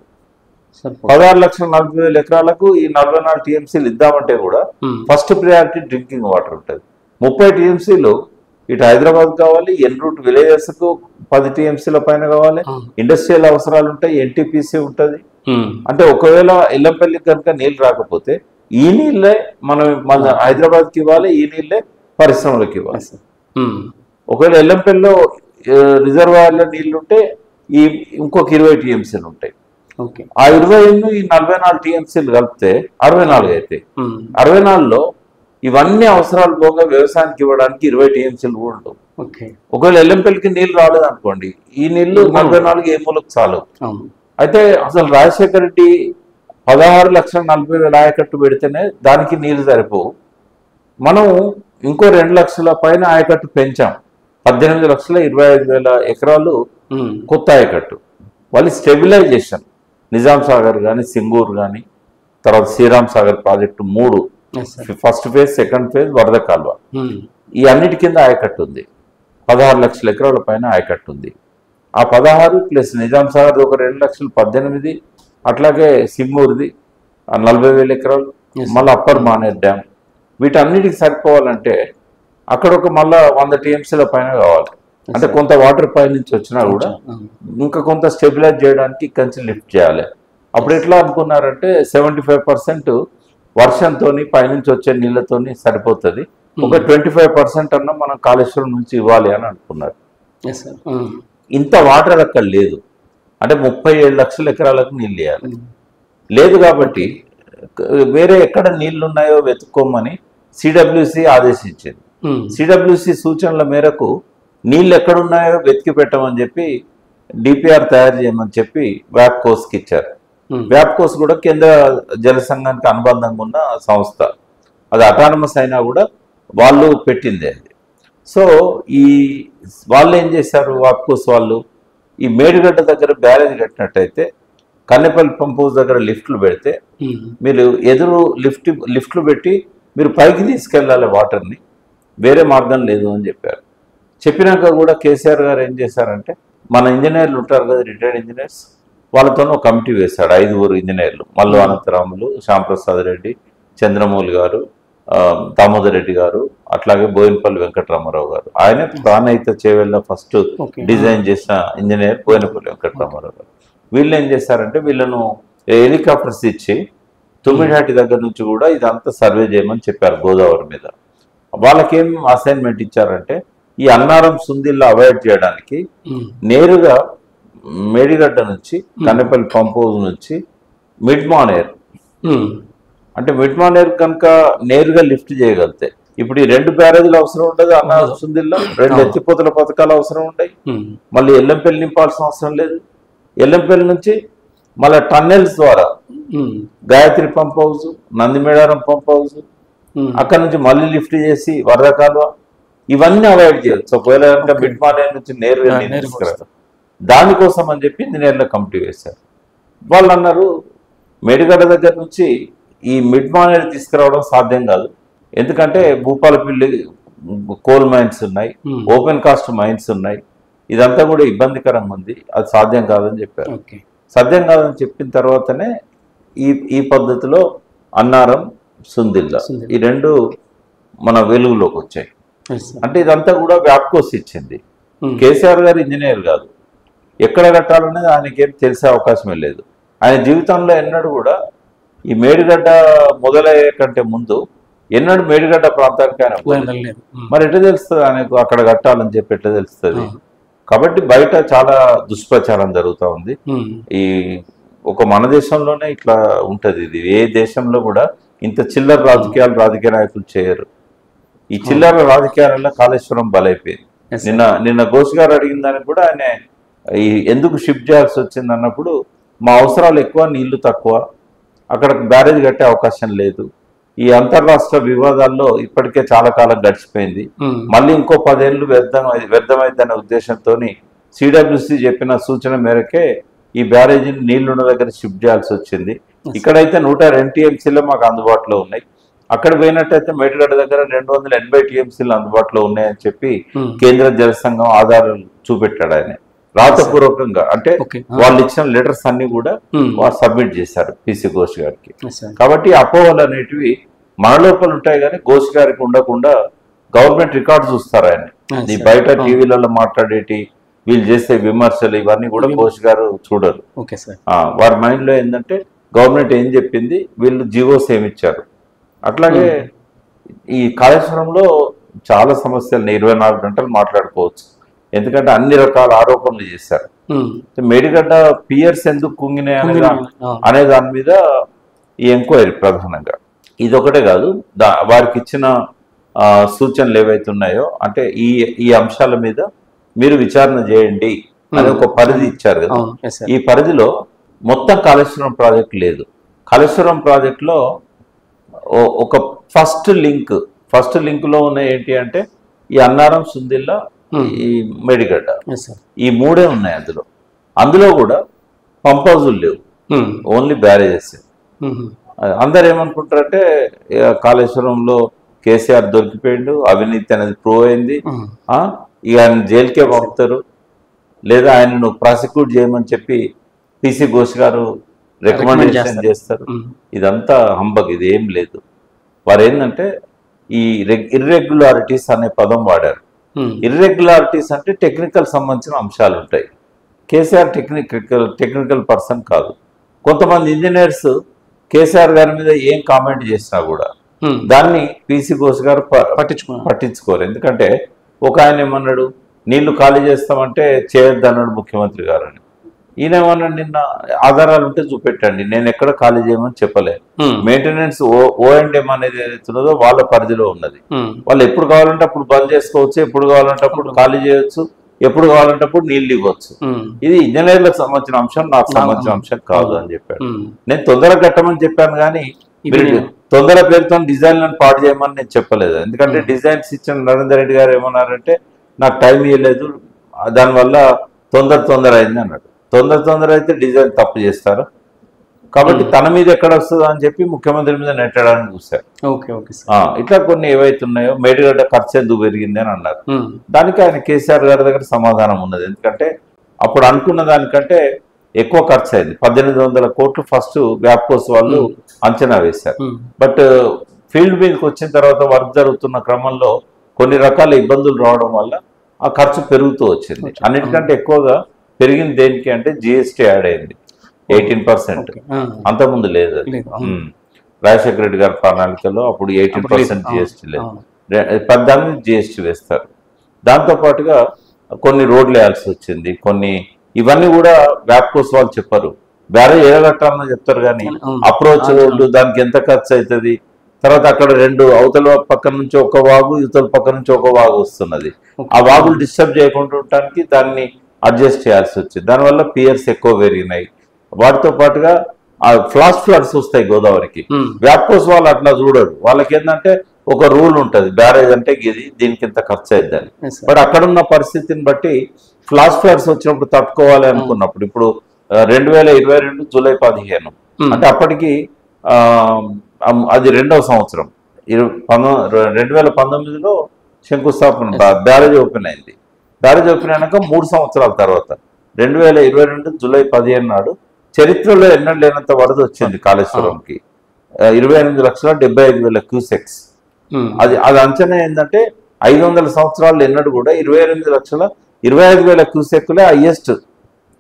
Speaker 1: 16,40,000 ఎకరాలకు ఈ 44 TMCలు ఇద్దామంటే కూడా ఫస్ట్ ప్రయారిటీ డ్రింకింగ్ వాటర్ ఉంటుంది. 30 TMCలు ఇటు హైదరాబాద్ కావాలి, ఎన్ రూట్ విలేజెస్ కు 10 TMCల పైన కావాలి, ఇండస్ట్రియల్ అవసరాలు ఉంటాయి, NTPC ఉంటుంది. అంటే ఒకవేళ ఎల్లంపల్లికి కనుక నీళ్ళు రాకపోతే ఈ నీళ్ళే మనం మన హైదరాబాద్కి ఇవ్వాలి, ఈ నీళ్ళే పరిశ్రమలకు ఇవ్వాలి. ఒకవేళ ఎల్లంపల్లిలో రిజర్వాయర్లో నీళ్లుంటే ఈ ఇంకొక 20 TMCలు ఉంటాయి. ఆ 20 ఈ 44 TMCలు కలిపితే 64 అవుతాయి. 64లో ఇవన్నీ అవసరాలు పోగా వ్యవసాయానికి ఇవ్వడానికి 20 TMCలు కూడా ఉండవు. ఒకవేళ ఎల్లంపల్లికి నీళ్లు రాలేదు అనుకోండి, ఈ నీళ్లు 44 ఏ మూలకు చాలు. అయితే అసలు రాజశేఖర రెడ్డి 16,40,000 ఆయకట్టు పెడితేనే దానికి నీళ్లు సరిపోవు. మనం ఇంకో 2 లక్షల పైన ఆయకట్టు పెంచాం. 18,25,000 ఎకరాలు కొత్త ఆయకట్టు. వాళ్ళు స్టెబిలైజేషన్ నిజాం సాగర్ కానీ, సింగూర్ కానీ, తర్వాత Sriram Sagar project 3, first phase, second phase, వరద కాలువ, ఈ అన్నిటి కింద ఆయకట్టు ఉంది. 16 లక్షల ఎకరాల పైన ఆయకట్టు ఉంది. ఆ 16 ప్లస్ నిజాం సాగర్ ఒక 2,18,000, అట్లాగే సిమ్మూరిది 40,000 ఎకరాలు, మళ్ళీ అప్పర్ మానేర్ డ్యామ్, వీటన్నిటికి సరిపోవాలంటే అక్కడ ఒక మళ్ళా 100 TMCల పైన కావాలి. అంటే కొంత వాటర్ పై నుంచి వచ్చినా కూడా ఇంకా కొంత స్టెబిలైజ్ చేయడానికి కంచి లిఫ్ట్ చేయాలి. అప్పుడు ఎట్లా అనుకున్నారంటే 75% వర్షంతో పైనుంచి వచ్చే నీళ్ళతోని సరిపోతుంది, ఒక 25% అన్న మనం కాళేశ్వరం నుంచి ఇవ్వాలి అని అనుకున్నారు. ఇంత వాటర్ అక్కడ లేదు, అంటే 37 లక్షల ఎకరాలకు నీళ్ళు ఇవ్వాలి. లేదు కాబట్టి వేరే ఎక్కడ నీళ్లు ఉన్నాయో వెతుక్కోమని సిడబ్ల్యూసి ఆదేశించింది. సిడబ్ల్యూసి సూచనల మేరకు నీళ్ళు ఎక్కడున్నాయో వెతికి పెట్టమని చెప్పి డిపిఆర్ తయారు చేయమని చెప్పి వ్యాప్కోస్కి ఇచ్చారు. వ్యాప్కోస్ కూడా కేంద్ర జల సంఘానికి అనుబంధంగా ఉన్న సంస్థ, అది అటానమస్ అయినా కూడా వాళ్ళు పెట్టింది అది. సో ఈ వాళ్ళు ఏం చేశారు, వ్యాప్కోస్ వాళ్ళు ఈ మేడిగడ్డ దగ్గర బ్యారేజ్ కట్టినట్టయితే కన్నెపల్లి పంప్ హౌస్ దగ్గర లిఫ్ట్లు పెడితే మీరు ఎదురు లిఫ్ట్లు పెట్టి మీరు పైకి తీసుకెళ్ళాలి వాటర్ని, వేరే మార్గం లేదు అని చెప్పారు. చెప్పినాక కూడా కేసీఆర్ గారు ఏం చేశారంటే మన ఇంజనీర్లు ఉంటారు కదా, రిటైర్డ్ ఇంజనీర్స్, వాళ్ళతో ఒక కమిటీ వేశాడు. 5 ఇంజనీర్లు, మల్లు అనంతరాములు, శ్యాంప్రసాద్ రెడ్డి, చంద్రమౌళి గారు, దామోదర్ రెడ్డి గారు, అట్లాగే బోయినపల్లి వెంకటరామారావు గారు. ఆయనే ప్రాణహిత చేవెళ్ళ ఫస్ట్ డిజైన్ చేసిన ఇంజనీర్ బోయినపల్లి వెంకటరామారావు గారు. వీళ్ళు ఏం చేశారంటే వీళ్ళను హెలికాప్టర్స్ ఇచ్చి తుమ్మిడిహాటి దగ్గర నుంచి కూడా ఇదంతా సర్వే చేయమని చెప్పారు గోదావరి మీద. వాళ్ళకేం అసైన్మెంట్ ఇచ్చారంటే ఈ అన్నారం సుందిల్లా అవాయిడ్ చేయడానికి నేరుగా మేడిగడ్డ నుంచి కన్నెపల్లి పంప్ హౌస్ నుంచి మిడ్ మానేర్, అంటే మిడ్ మానేర్ కనుక నేరుగా లిఫ్ట్ చేయగలితే ఇప్పుడు ఈ 2 బ్యారేజీలు అవసరం ఉండదు, అన్నారం సుందిల్లా 2 ఎత్తిపోతల పథకాలు అవసరం ఉంటాయి, మళ్ళీ ఎల్లంపల్లి నింపాల్సిన అవసరం లేదు. ఎల్లంపల్లి నుంచి మళ్ళీ టన్నెల్స్ ద్వారా Gayatri pump house, Nandimedaram pump house, అక్కడ నుంచి మళ్ళీ లిఫ్ట్ చేసి వరద కాలువ, ఇవన్నీ అవాయిడ్ చేయొచ్చు. ఒకవేళ కనుక మిడ్ మానేర్ నుంచి నేరుగా తీసుకురారు. దానికోసం అని చెప్పి ఇంజనీర్ల కమిటీ వేశారు. వాళ్ళు అన్నారు మేడిగడ్డ దగ్గర నుంచి ఈ మిడ్ మానేర్ తీసుకురావడం సాధ్యం కాదు, ఎందుకంటే భూపాలపల్లి కోల్ మైన్స్ ఉన్నాయి, ఓపెన్ కాస్ట్ మైన్స్ ఉన్నాయి, ఇదంతా కూడా ఇబ్బందికరంగా ఉంది, అది సాధ్యం కాదని చెప్పారు. సాధ్యం కాదని చెప్పిన తర్వాతనే ఈ పద్ధతిలో అన్నారం సుందిల్లా ఈ 2 మన వెలుగులోకి వచ్చాయి. అంటే ఇదంతా కూడా వ్యాప్కోస్ ఇచ్చింది. కేసీఆర్ గారు ఇంజనీర్ కాదు, ఎక్కడ కట్టాలనేది ఆయనకేం తెలిసే అవకాశమే లేదు. ఆయన జీవితంలో ఎన్నడూ కూడా ఈ మేడిగడ్డ మొదలయ్యే కంటే ముందు ఎన్నడూ మేడిగడ్డ ప్రాంతానికి ఆయన మరి ఎట్లా తెలుస్తుంది ఆయనకు అక్కడ కట్టాలని చెప్పి ఎట్లా తెలుస్తుంది? కాబట్టి బయట చాలా దుష్ప్రచారం జరుగుతూ ఉంది. ఈ ఒక మన దేశంలోనే ఇట్లా ఉంటది, ఇది ఏ దేశంలో కూడా ఇంత చిల్లర రాజకీయ నాయకులు చేయరు. ఈ చిల్లర రాజకీయాలలో కాళేశ్వరం బలైపోయింది. నిన్న ఘోష్ గారు అడిగిన దానికి కూడా ఆయన ఈ ఎందుకు షిఫ్ట్ చేయాల్సి వచ్చింది అన్నప్పుడు మా అవసరాలు ఎక్కువ, నీళ్లు తక్కువ, అక్కడ బ్యారేజ్ కట్టే అవకాశం లేదు, ఈ అంతర్రాష్ట్ర వివాదాల్లో ఇప్పటికే చాలా కాలం గడిచిపోయింది, మళ్ళీ ఇంకో 10 ఏళ్ళు వ్యర్థమైందనే ఉద్దేశంతో సిడబ్ల్యూసి చెప్పిన సూచన మేరకే ఈ బ్యారేజీని నీళ్లున్న దగ్గర షిఫ్ట్ చేయాల్సి వచ్చింది. ఇక్కడైతే 102 TMCలు మాకు అందుబాటులో ఉన్నాయి, అక్కడ పోయినట్టయితే మేడిగడ్డ దగ్గర 280 TMCలు అందుబాటులో ఉన్నాయని చెప్పి కేంద్ర జల సంఘం ఆధారాలు చూపెట్టాడు ఆయన రాతపూర్వకంగా. అంటే వాళ్ళు ఇచ్చిన లెటర్స్ అన్ని కూడా వారు సబ్మిట్ చేశారు పిసి ఘోష్ గారికి. కాబట్టి అపోహలు అనేటివి మన లోపల ఉంటాయి కానీ ఘోష్ గారికి ఉండకుండా గవర్నమెంట్ రికార్డు చూస్తారు ఆయన. ఈ బయట టీవీలలో మాట్లాడేటి వీళ్ళు చేసే విమర్శలు ఇవన్నీ కూడా ఘోష్ గారు చూడరు. వారి మైండ్ లో ఏంటంటే గవర్నమెంట్ ఏం చెప్పింది, వీళ్ళు జీవోస్ ఏమిచ్చారు. అట్లాగే ఈ కాళేశ్వరంలో చాలా సమస్యలు 24 గంటలు మాట్లాడుకోవచ్చు, ఎందుకంటే అన్ని రకాల ఆరోపణలు చేశారు. మేడిగడ్డ పియర్స్ ఎందుకు కుంగినాయి అనే దాని మీద ఈ ఎంక్వైరీ ప్రధానంగా. ఇదొకటే కాదు, వారికి ఇచ్చిన సూచనలు ఏవైతే ఉన్నాయో అంటే ఈ అంశాల మీద మీరు విచారణ చేయండి అని ఒక పరిధి ఇచ్చారు కదా. ఈ పరిధిలో మొత్తం కాళేశ్వరం ప్రాజెక్ట్ లేదు. కాళేశ్వరం ప్రాజెక్టులో ఒక ఫస్ట్ లింక్ లో ఉన్న ఏంటి అంటే ఈ అన్నారం సుందిల్లా ఈ మేడిగడ్డ, ఈ 3 ఉన్నాయి అందులో కూడా పంప్ హౌజులు లేవు, ఓన్లీ బ్యారేజెస్. అందరు ఏమనుకుంటారంటే కాళేశ్వరంలో కేసీఆర్ దొరికిపోయిండు, అవినీతి అనేది ప్రూవ్ అయింది, ఇక ఆయన జైలుకే పంపుతారు, లేదా ఆయనను ప్రాసిక్యూట్ చేయమని చెప్పి పిసి ఘోష్ గారు రికమెండేషన్ చేస్తారు. ఇదంతా హంబగ్, ఇది ఏం లేదు. వారు ఏంటంటే ఈ ఇర్రెగ్యులారిటీస్ అనే పదం వాడారు. ఇర్రెగ్యులారిటీస్ అంటే టెక్నికల్ సంబంధించిన అంశాలు ఉంటాయి. కేసీఆర్ టెక్నికల్ పర్సన్ కాదు. కొంతమంది ఇంజనీర్స్ కేసీఆర్ గారి మీద ఏం కామెంట్ చేసినా కూడా దాన్ని పిసి ఘోష్ గారు పట్టించుకోరు. ఎందుకంటే ఒక ఆయన ఏమన్నాడు, నీళ్లు ఖాళీ చేస్తామంటే చేయొద్దు అన్నాడు ముఖ్యమంత్రి గారు అని. ఈయన ఏమన్నాడు, నిన్న ఆధారాలు ఉంటే చూపెట్టండి, నేను ఎక్కడ ఖాళీ చేయమని చెప్పలేదు. మెయింటెనెన్స్ O&M అనేది ఏదైతున్నదో వాళ్ళ పరిధిలో ఉన్నది. వాళ్ళు ఎప్పుడు కావాలంటే అప్పుడు బంద్ చేసుకోవచ్చు, ఎప్పుడు కావాలంటే అప్పుడు ఖాళీ చేయొచ్చు, ఎప్పుడు కావాలంటే అప్పుడు నీళ్ళు ఇవ్వచ్చు. ఇది ఇంజనీర్లకు సంబంధించిన అంశం, నాకు సంబంధించిన అంశం కాదు అని చెప్పాడు. నేను తొందరగా కట్టమని చెప్పాను కానీ తొందర పేరుతో డిజైన్లను పాడు చేయమని నేను చెప్పలేదు. ఎందుకంటే డిజైన్స్ ఇచ్చిన నరేందర్ రెడ్డి గారు ఏమన్నారంటే, నాకు టైం ఇవ్వలేదు, దానివల్ల తొందర అయింది అన్నాడు. తొందర అయితే డిజైన్ తప్పు చేస్తారు కాబట్టి తన మీద ఎక్కడ వస్తుందో అని చెప్పి ముఖ్యమంత్రి మీద నెట్టడానికి చూశారు. ఇట్లా కొన్ని ఏవైతున్నాయో మేడిగడ్డ ఖర్చు ఎందుకు పెరిగింది అని అన్నారు. దానికి ఆయన కేసీఆర్ గారి దగ్గర సమాధానం ఉన్నది. ఎందుకంటే అప్పుడు అనుకున్న దానికంటే ఎక్కువ ఖర్చు అయింది. 1800 కోట్లు ఫస్ట్ వ్యాప్కోస్ వాళ్ళు అంచనా వేశారు. బట్ ఫీల్డ్ మీదకి వచ్చిన తర్వాత వర్క్ జరుగుతున్న క్రమంలో కొన్ని రకాల ఇబ్బందులు రావడం వల్ల ఆ ఖర్చు పెరుగుతూ వచ్చింది. అన్నిటికంటే ఎక్కువగా పెరిగింది దేనికి అంటే జిఎస్టీ యాడ్ అయింది 18%. అంతకుముందు లేదు. రాజశేఖర రెడ్డి గారి ప్రణాళికలో అప్పుడు 18% జిఎస్టీ లేదు, 18 జిఎస్టీ వేస్తారు. దాంతోపాటుగా కొన్ని రోడ్లు వేయాల్సి వచ్చింది. కొన్ని ఇవన్నీ కూడా వ్యాప్కోస్ వాళ్ళు చెప్పరు, బ్యారేజ్ ఏడగట్టాలని చెప్తారు కానీ అప్రోచ్ రోడ్డు దానికి ఎంత ఖర్చు అవుతుంది, తర్వాత అక్కడ రెండు అవతల పక్క నుంచి ఒక వాగు, యువతల పక్క నుంచి ఒక వాగు వస్తున్నది. ఆ వాగులు డిస్టర్బ్ చేయకుండా ఉండటానికి దాన్ని అడ్జస్ట్ చేయాల్సి వచ్చింది. దానివల్ల పియర్స్ ఎక్కువ పెరిగినాయి. వాటితో పాటుగా ఫ్లాష్ ఫ్లడ్స్ వస్తాయి గోదావరికి. వ్యాప్కోస్ వాళ్ళు అట్లా చూడరు. వాళ్ళకి ఏంటంటే ఒక రూల్ ఉంటుంది, బ్యారేజ్ అంటే ఇది, దీనికి ఇంత ఖర్చు అయిద్దని. బట్ అక్కడున్న పరిస్థితిని బట్టి ఫ్లాష్ ఫ్లడ్స్ వచ్చినప్పుడు తట్టుకోవాలి అనుకున్నప్పుడు, ఇప్పుడు 2022 జూలై 15 అంటే అప్పటికి అది 2వ సంవత్సరం. 2019లో శంకుస్థాపన, బ్యారేజ్ ఓపెన్ అయింది. బ్యారేజ్ ఓపెన్ అయినాక 3 సంవత్సరాల తర్వాత 2022 జూలై 15 నాడు చరిత్రలో ఎన్నడూ లేనంత వరద వచ్చింది కాళేశ్వరంకి. 28,75,000 క్యూసెక్స్. అది అంచనా ఏంటంటే 500 సంవత్సరాలు ఎన్నడూ కూడా 28,25,000 క్యూసెక్లే హైయెస్ట్,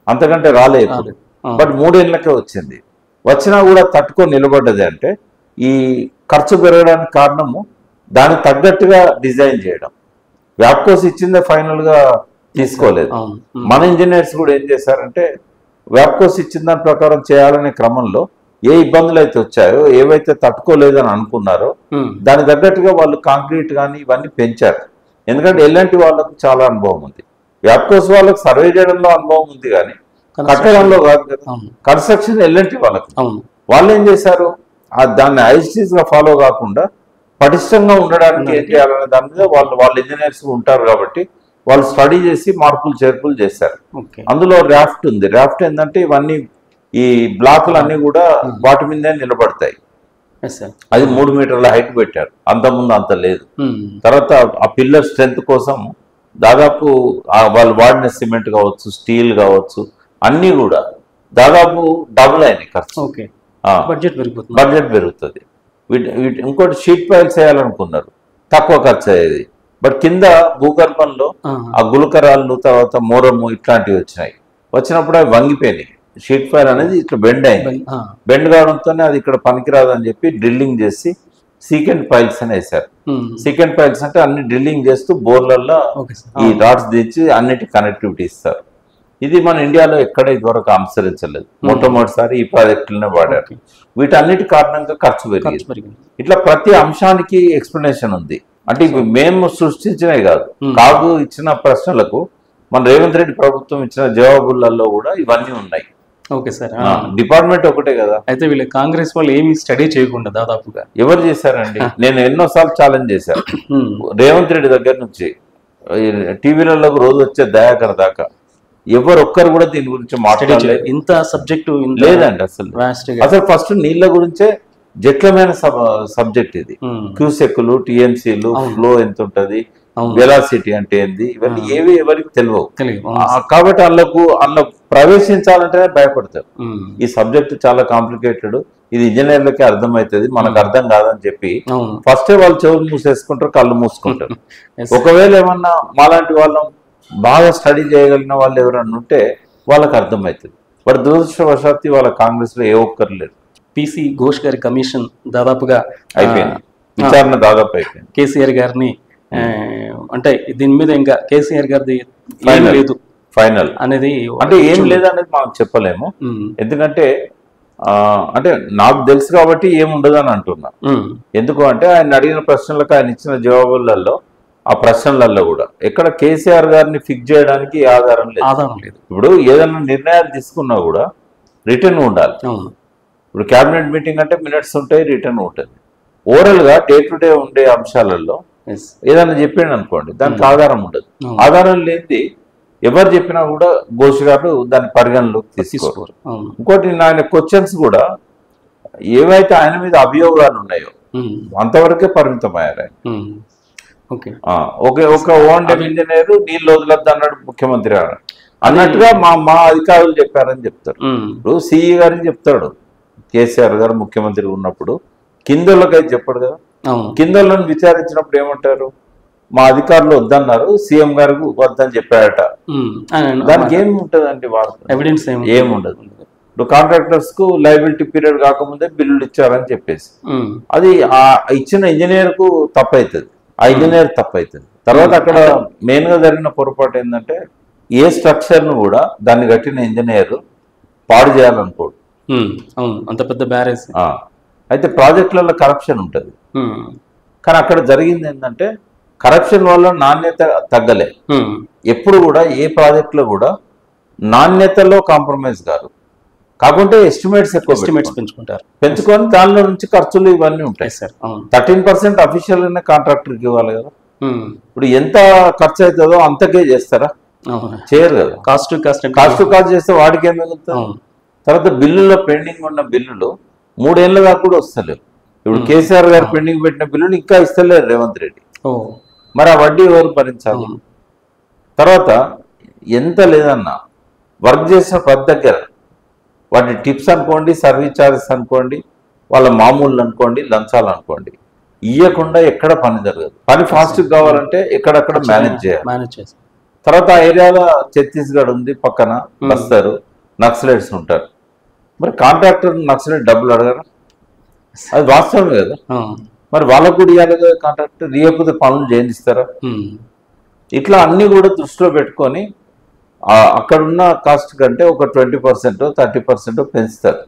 Speaker 1: అంతకంటే రాలే ఇప్పుడు. బట్ 3 ఏళ్ళకే వచ్చింది. వచ్చినా కూడా తట్టుకొని నిలబడ్డది. అంటే ఈ ఖర్చు పెరగడానికి కారణము దానికి తగ్గట్టుగా డిజైన్ చేయడం. వ్యాప్కోస్ ఇచ్చిందే ఫైనల్ గా తీసుకోలేదు. మన ఇంజనీర్స్ కూడా ఏం చేశారంటే వ్యాప్కోస్ ఇచ్చిన దాని ప్రకారం చేయాలనే క్రమంలో ఏ ఇబ్బందులు అయితే వచ్చాయో, ఏవైతే తట్టుకోలేదని అనుకున్నారో దానికి తగ్గట్టుగా వాళ్ళు కాంక్రీట్ కానీ ఇవన్నీ పెంచారు. ఎందుకంటే ఎలాంటి వాళ్ళకు చాలా అనుభవం ఉంది, వ్యాప్కోస్ వాళ్ళకు సర్వే చేయడంలో అనుభవం ఉంది కానీ కట్టడంలో కాదు కదా. కన్స్ట్రక్షన్ ఎలాంటి వాళ్ళకు, వాళ్ళు ఏం చేశారు, దాన్ని ఐస్టీస్ గా ఫాలో కాకుండా పటిష్టంగా ఉండడానికి ఏం చేయాలనే దాని మీద వాళ్ళ ఇంజనీర్స్ ఉంటారు కాబట్టి వాళ్ళు స్టడీ చేసి మార్పులు చేర్పులు చేశారు. అందులో రాఫ్ట్ ఉంది. రాఫ్ట్ ఏంటంటే ఇవన్నీ ఈ బ్లాకులు అన్ని కూడా వాటి మీదే నిలబడతాయి. అది 3 మీటర్ల హైట్ పెట్టారు, అంతకుముందు అంత లేదు. తర్వాత ఆ పిల్లర్ స్ట్రెంత్ కోసం దాదాపు వాళ్ళు వాడిన సిమెంట్ కావచ్చు, స్టీల్ కావచ్చు, అన్ని కూడా దాదాపు డబుల్ అయినాయి ఖర్చు. బడ్జెట్ పెరుగుతుంది. ఇంకోటి షీట్ పైల్స్ వేయాలనుకున్నారు, తక్కువ ఖర్చు అయ్యేది. బట్ కింద భూగర్భంలో ఆ గులకరాళ్ళు, తర్వాత మోరము ఇట్లాంటివి వచ్చినప్పుడు అవి వంగిపోయినాయి. షీట్ పైల్ అనేది ఇట్లా బెండ్ అయింది. బెండ్ కావడంతోనే అది ఇక్కడ పనికిరాదు అని చెప్పి డ్రిల్లింగ్ చేసి సీకెంట్ పైల్స్ అని వేశారు. సీకెంట్ పైల్స్ అంటే అన్ని డ్రిల్లింగ్ చేస్తూ బోర్లలో ఈ రాడ్స్ దించి అన్నిటి కనెక్టివిటీ ఇస్తారు. ఇది మన ఇండియాలో ఎక్కడ ఇదివరకు అనుసరించలేదు, మొట్టమొదటిసారి ఈ ప్రాజెక్టులనే వాడారు. వీటన్నిటి కారణంగా ఖర్చు పెరిగింది. ఇట్లా ప్రతి అంశానికి ఎక్స్ప్లెనేషన్ ఉంది. అంటే ఇవి మేము సృష్టించినవి కాదు, కాగు ఇచ్చిన ప్రశ్నలకు మన రేవంత్ రెడ్డి ప్రభుత్వం ఇచ్చిన జవాబులలో కూడా ఇవన్నీ ఉన్నాయి.
Speaker 2: ఓకే సార్,
Speaker 1: డిపార్ట్మెంట్ ఒకటే కదా.
Speaker 2: అయితే వీళ్ళు కాంగ్రెస్ వాళ్ళు ఏమి స్టడీ చేయకుండా దాదాపుగా
Speaker 1: ఎవరు చేశారండి? నేను ఎన్నోసార్లు ఛాలెంజ్ చేశాను రేవంత్ రెడ్డి దగ్గర నుంచి టీవీలలో రోజు వచ్చే దయాకర్ దాకా ఎవరు ఒక్కరు కూడా దీని గురించి మాట్లాడలేదు.
Speaker 2: ఇంత సబ్జెక్టు
Speaker 1: లేదండి అసలు ఫస్ట్ నీళ్ళ గురించే జట్లమైన సబ్జెక్ట్ ఇది. క్యూసెక్లు, టీఎంసీలు, ఫ్లో ఎంత ఉంటది, వెలాసిటీ అంటే ఏంది, ఇవన్నీ ఏవి ఎవరికి తెలియవు.
Speaker 2: తెలియదు.
Speaker 1: కాబట్టి అందులో ప్రవేశించాలంటేనే భయపడతారు. ఈ సబ్జెక్ట్ చాలా కాంప్లికేటెడ్, ఇది ఇంజనీర్లకే అర్థమవుతుంది, మనకు అర్థం కాదని చెప్పి ఫస్టే వాళ్ళు చెవులు మూసేసుకుంటారు, కళ్ళు మూసుకుంటారు. ఒకవేళ ఏమన్నా మాలాంటి వాళ్ళం బాగా స్టడీ చేయగలిగిన వాళ్ళు ఎవరన్నా ఉంటే వాళ్ళకి అర్థమవుతుంది. బట్ దురదృష్టవశాత్తు వాళ్ళ కాంగ్రెస్ లో ఏ ఒక్కరు లేరు.
Speaker 2: పిసి ఘోష్ గారి కమిషన్ దాదాపుగా
Speaker 1: అయిపోయింది, విచారణ దాదాపు అయిపోయింది.
Speaker 2: కేసీఆర్ గారిని అంటే దీని మీద ఇంకా కేసీఆర్ గారిది ఏం లేదు
Speaker 1: ఫైనల్
Speaker 2: అనేది,
Speaker 1: అంటే ఏం లేదనేది మనం చెప్పలేము. ఎందుకంటే అంటే నాకు తెలుసు కాబట్టి ఏముండదు అని అంటున్నా. ఎందుకు అంటే ఆయన అడిగిన ప్రశ్నలకు ఆయన ఇచ్చిన జవాబులలో, ఆ ప్రశ్నలలో కూడా ఎక్కడ కేసీఆర్ గారిని ఫిక్స్ చేయడానికి ఆధారం లేదు. ఇప్పుడు ఏదైనా నిర్ణయాలు తీసుకున్నా కూడా రిటర్న్ ఉండాలి. ఇప్పుడు క్యాబినెట్ మీటింగ్ అంటే మినిట్స్ ఉంటాయి, రిటర్న్ ఉంటుంది. ఓవరాల్ గా డే టు డే ఉండే అంశాలలో ఏదైనా చెప్పాడు అనుకోండి, దానికి ఆధారం ఉండదు. ఆధారం లేనిది ఎవరు చెప్పినా కూడా ఘోష్ గారు దాన్ని పరిగణలోకి తీసుకోరు. ఇంకోటి ఆయన క్వశ్చన్స్ కూడా ఏవైతే ఆయన మీద అభియోగాలు ఉన్నాయో అంతవరకే పరిమితమయ్యారు ఆయన. ఒక ఓన్డెమ్ ఇంజనీర్ నీళ్ళు వదలద్దు అన్నాడు ముఖ్యమంత్రి అన్నట్టుగా మా అధికారులు చెప్పారని చెప్తారు. ఇప్పుడు సిఈ గారిని చెప్తాడు, కేసీఆర్ గారు ముఖ్యమంత్రి ఉన్నప్పుడు కిందోళ్ళకైతే చెప్పాడు కదా. కిందోళ్ళని విచారించినప్పుడు ఏమంటారు, మా అధికారులు వద్దన్నారు, సీఎం గారికి వద్దని చెప్పాడట. దానికి ఏమి ఉంటదండి,
Speaker 2: ఎవిడెన్స్
Speaker 1: ఏముండదు. ఇప్పుడు కాంట్రాక్టర్స్ కు లయబిలిటీ పీరియడ్ కాకముందే బిల్లులు ఇచ్చారని చెప్పేసి అది ఆ ఇచ్చిన ఇంజనీర్ కు తప్పవుతుంది, ఆ ఇంజనీర్ తప్పవుతుంది. తర్వాత అక్కడ మెయిన్ గా జరిగిన పొరపాటు ఏంటంటే ఏ స్ట్రక్చర్ ను కూడా దాన్ని కట్టిన ఇంజనీర్ పాడు చేయాలనుకోడు.
Speaker 2: అంత పెద్ద బ్యారేజ్.
Speaker 1: అయితే ప్రాజెక్టులలో కరప్షన్ ఉంటుంది, కానీ అక్కడ జరిగింది ఏంటంటే కరప్షన్ వల్ల నాణ్యత తగ్గలే. ఎప్పుడు కూడా ఏ ప్రాజెక్టులో కూడా నాణ్యతలో కాంప్రమైజ్ కాదు, కాకుంటే ఎస్టిమేట్స్ పెంచుకొని దానిలో నుంచి ఖర్చులు ఇవన్నీ ఉంటాయి. 13% అఫీషియల్ గానే కాంట్రాక్టర్కి ఇవ్వాలి కదా. ఇప్పుడు ఎంత ఖర్చు అవుతుందో అంతకే చేస్తారా, చేయరు కదా. కాస్ట్ చేస్తే వాడికి ఏం మిగులుతుంది. తర్వాత బిల్లులో పెండింగ్ ఉన్న బిల్లులు 3 ఏళ్ళ దాకా కూడా వస్తలేవు. ఇప్పుడు కేసీఆర్ గారు పెండింగ్ పెట్టిన బిల్లులు ఇంకా ఇస్తలేరు రేవంత్ రెడ్డి. మరి ఆ వడ్డీ ఎవరు భరించాలి? తర్వాత ఎంత లేదన్నా వర్క్ చేసిన ప్రతి దగ్గర వాటి టిప్స్ అనుకోండి, సర్వీస్ ఛార్జెస్ అనుకోండి, వాళ్ళ మామూలు అనుకోండి, లంచాలు అనుకోండి, ఇవ్వకుండా ఎక్కడ పని జరగదు. పని ఫాస్ట్ కావాలంటే ఎక్కడక్కడ మేనేజ్ చేయాలి. తర్వాత ఆ ఏరియాలో ఛత్తీస్గఢ్ ఉంది, పక్కన వస్తారు నక్సలైట్స్ ఉంటారు. మరి కాంట్రాక్టర్ నక్సలైట్ డబ్బులు అడగరా? అది వాస్తవమే కదా. మరి వాళ్ళకు కూడా ఇవ్వాలి కదా కాంట్రాక్టర్, ఇవ్వకపోతే పనులు చేయిస్తారా? ఇట్లా అన్ని కూడా దృష్టిలో పెట్టుకొని అక్కడున్న కాస్ట్ కంటే ఒక 20% 30% పెంచుతారు.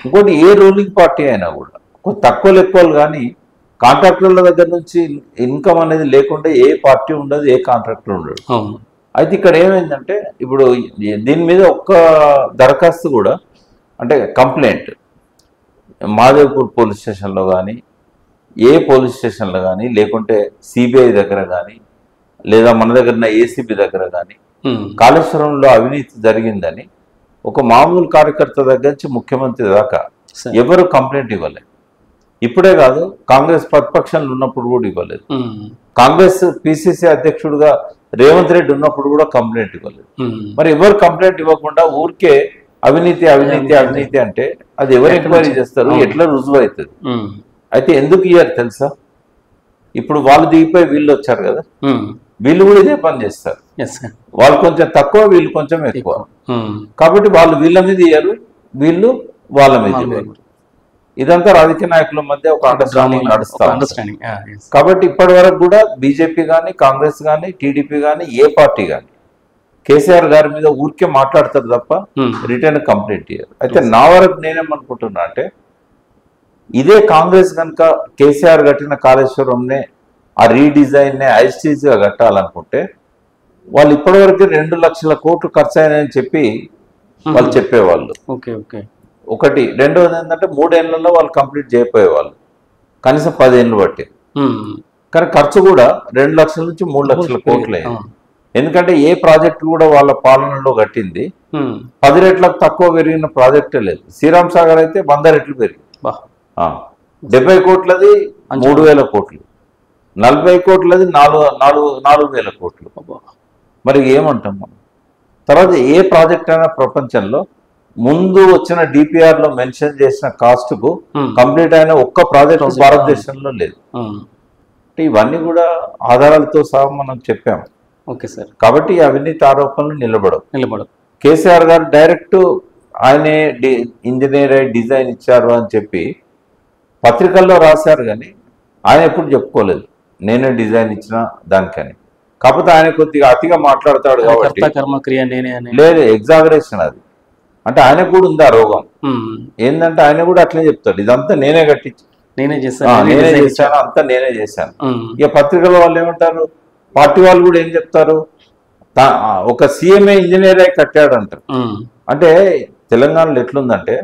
Speaker 1: ఇంకోటి ఏ రూలింగ్ పార్టీ అయినా కూడా తక్కువ ఎక్కువలు కానీ కాంట్రాక్టర్ల దగ్గర నుంచి ఇన్కమ్ అనేది లేకుండా ఏ పార్టీ ఉండదు, ఏ కాంట్రాక్టర్ ఉండదు. అయితే ఇక్కడ ఏమైందంటే ఇప్పుడు దీని మీద ఒక్క దరఖాస్తు కూడా అంటే కంప్లైంట్ మాదేవ్పూర్ పోలీస్ స్టేషన్లో కానీ, ఏ పోలీస్ స్టేషన్లో కానీ, లేకుంటే సిబిఐ దగ్గర కానీ, లేదా మన దగ్గర ఏసీబీ దగ్గర కానీ కాళేశ్వరంలో అవినీతి జరిగిందని ఒక మామూలు కార్యకర్త దగ్గర నుంచి ముఖ్యమంత్రి దాకా ఎవరు కంప్లైంట్ ఇవ్వలేదు. ఇప్పుడే కాదు, కాంగ్రెస్ ప్రతిపక్షంలో ఉన్నప్పుడు కూడా ఇవ్వలేదు. కాంగ్రెస్ పిసిసి అధ్యక్షుడుగా రేవంత్ రెడ్డి ఉన్నప్పుడు కూడా కంప్లైంట్ ఇవ్వలేదు. మరి ఎవరు కంప్లైంట్ ఇవ్వకుండా ఊరికే అవినీతి అవినీతి అవినీతి అంటే అది ఎవరు ఎంక్వైరీ చేస్తారు, ఎట్లా రుజువు అవుతుంది? అయితే ఎందుకు ఇయ్యారు తెలుసా? ఇప్పుడు వాళ్ళు దిగిపోయి వీళ్ళు వచ్చారు కదా, వీళ్ళు కూడా ఇదే పని చేస్తారు. వాళ్ళు కొంచెం తక్కువ, వీళ్ళు కొంచెం ఎక్కువ. కాబట్టి వాళ్ళు వీళ్ళ మీద ఇయ్యారు, వీళ్ళు వాళ్ళ మీద ఇవ్వరు. ఇదంతా రాజకీయ నాయకుల మధ్య ఒక అండర్స్టాండింగ్ నడుస్తుంది. కాబట్టి ఇప్పటి వరకు కూడా బీజేపీ కానీ, కాంగ్రెస్ కానీ, టీడీపీ కానీ, ఏ పార్టీ కానీ కేసీఆర్ గారి మీద ఊరికే మాట్లాడతారు తప్ప రిటర్న్ కంప్లైంట్ ఇయ్యారు. అయితే నా వరకు నేనేమనుకుంటున్నా అంటే ఇదే కాంగ్రెస్ కనుక కేసీఆర్ కట్టిన కాళేశ్వరంనే ఆ రీడిజైన్ నే ఐస్టీజ్ గా కట్టాలనుకుంటే వాళ్ళు ఇప్పటివరకు 2 లక్షల కోట్లు ఖర్చు అయినాయని చెప్పి వాళ్ళు చెప్పేవాళ్ళు. ఒకటి. రెండవది ఏంటంటే 3 ఏళ్లలో వాళ్ళు కంప్లీట్ చేయకపోయేవాళ్ళు, కనీసం 10 ఏళ్ళు బట్టి. కానీ ఖర్చు కూడా 2 లక్షల నుంచి 3 లక్షల కోట్లు అయింది. ఎందుకంటే ఏ ప్రాజెక్టు కూడా వాళ్ళ పాలనలో కట్టింది 10 రెట్లకు తక్కువ పెరిగిన ప్రాజెక్టే లేదు. శ్రీరామ్ సాగర్ అయితే 100 రెట్లు పెరిగింది. 70 కోట్లది 3000 కోట్లు. 40 కోట్లది 4,000 కోట్లు. మరి ఏమంటాం మనం? తర్వాత ఏ ప్రాజెక్ట్ అయినా ప్రపంచంలో ముందు వచ్చిన DPR లో మెన్షన్ చేసిన కాస్ట్ కు కంప్లీట్ అయిన ఒక్క ప్రాజెక్ట్ భారతదేశంలో లేదు. అంటే ఇవన్నీ కూడా ఆధారాలతో సహా మనం చెప్పాము.
Speaker 2: Okay sir.
Speaker 1: కాబట్టి అవినీతి ఆరోపణలు నిలబడవు. కేసీఆర్ గారు డైరెక్ట్ ఆయనే ఇంజనీర్ అయి డిజైన్ ఇచ్చారు అని చెప్పి పత్రికల్లో రాశారు, కానీ ఆయన ఎప్పుడు చెప్పుకోలేదు నేనే డిజైన్ ఇచ్చిన దానికని. కాకపోతే ఆయన కొద్దిగా అతిగా మాట్లాడతాడు కాబట్టి లేదు, ఎగ్జాగరేషన్ అది. అంటే ఆయనకు కూడా ఉంది ఆ రోగం. ఏంటంటే ఆయన కూడా అట్లే చెప్తాడు, ఇదంతా నేనే కట్టించి నేనే చేశాను, అంతా నేనే చేశాను. ఇక పత్రికల వాళ్ళు ఏమంటారు, పార్టీ వాళ్ళు కూడా ఏం చెప్తారు, ఒక సీఎంఏ ఇంజనీర్ అయి కట్టాడు అంటారు. అంటే తెలంగాణలో ఎట్లుందంటే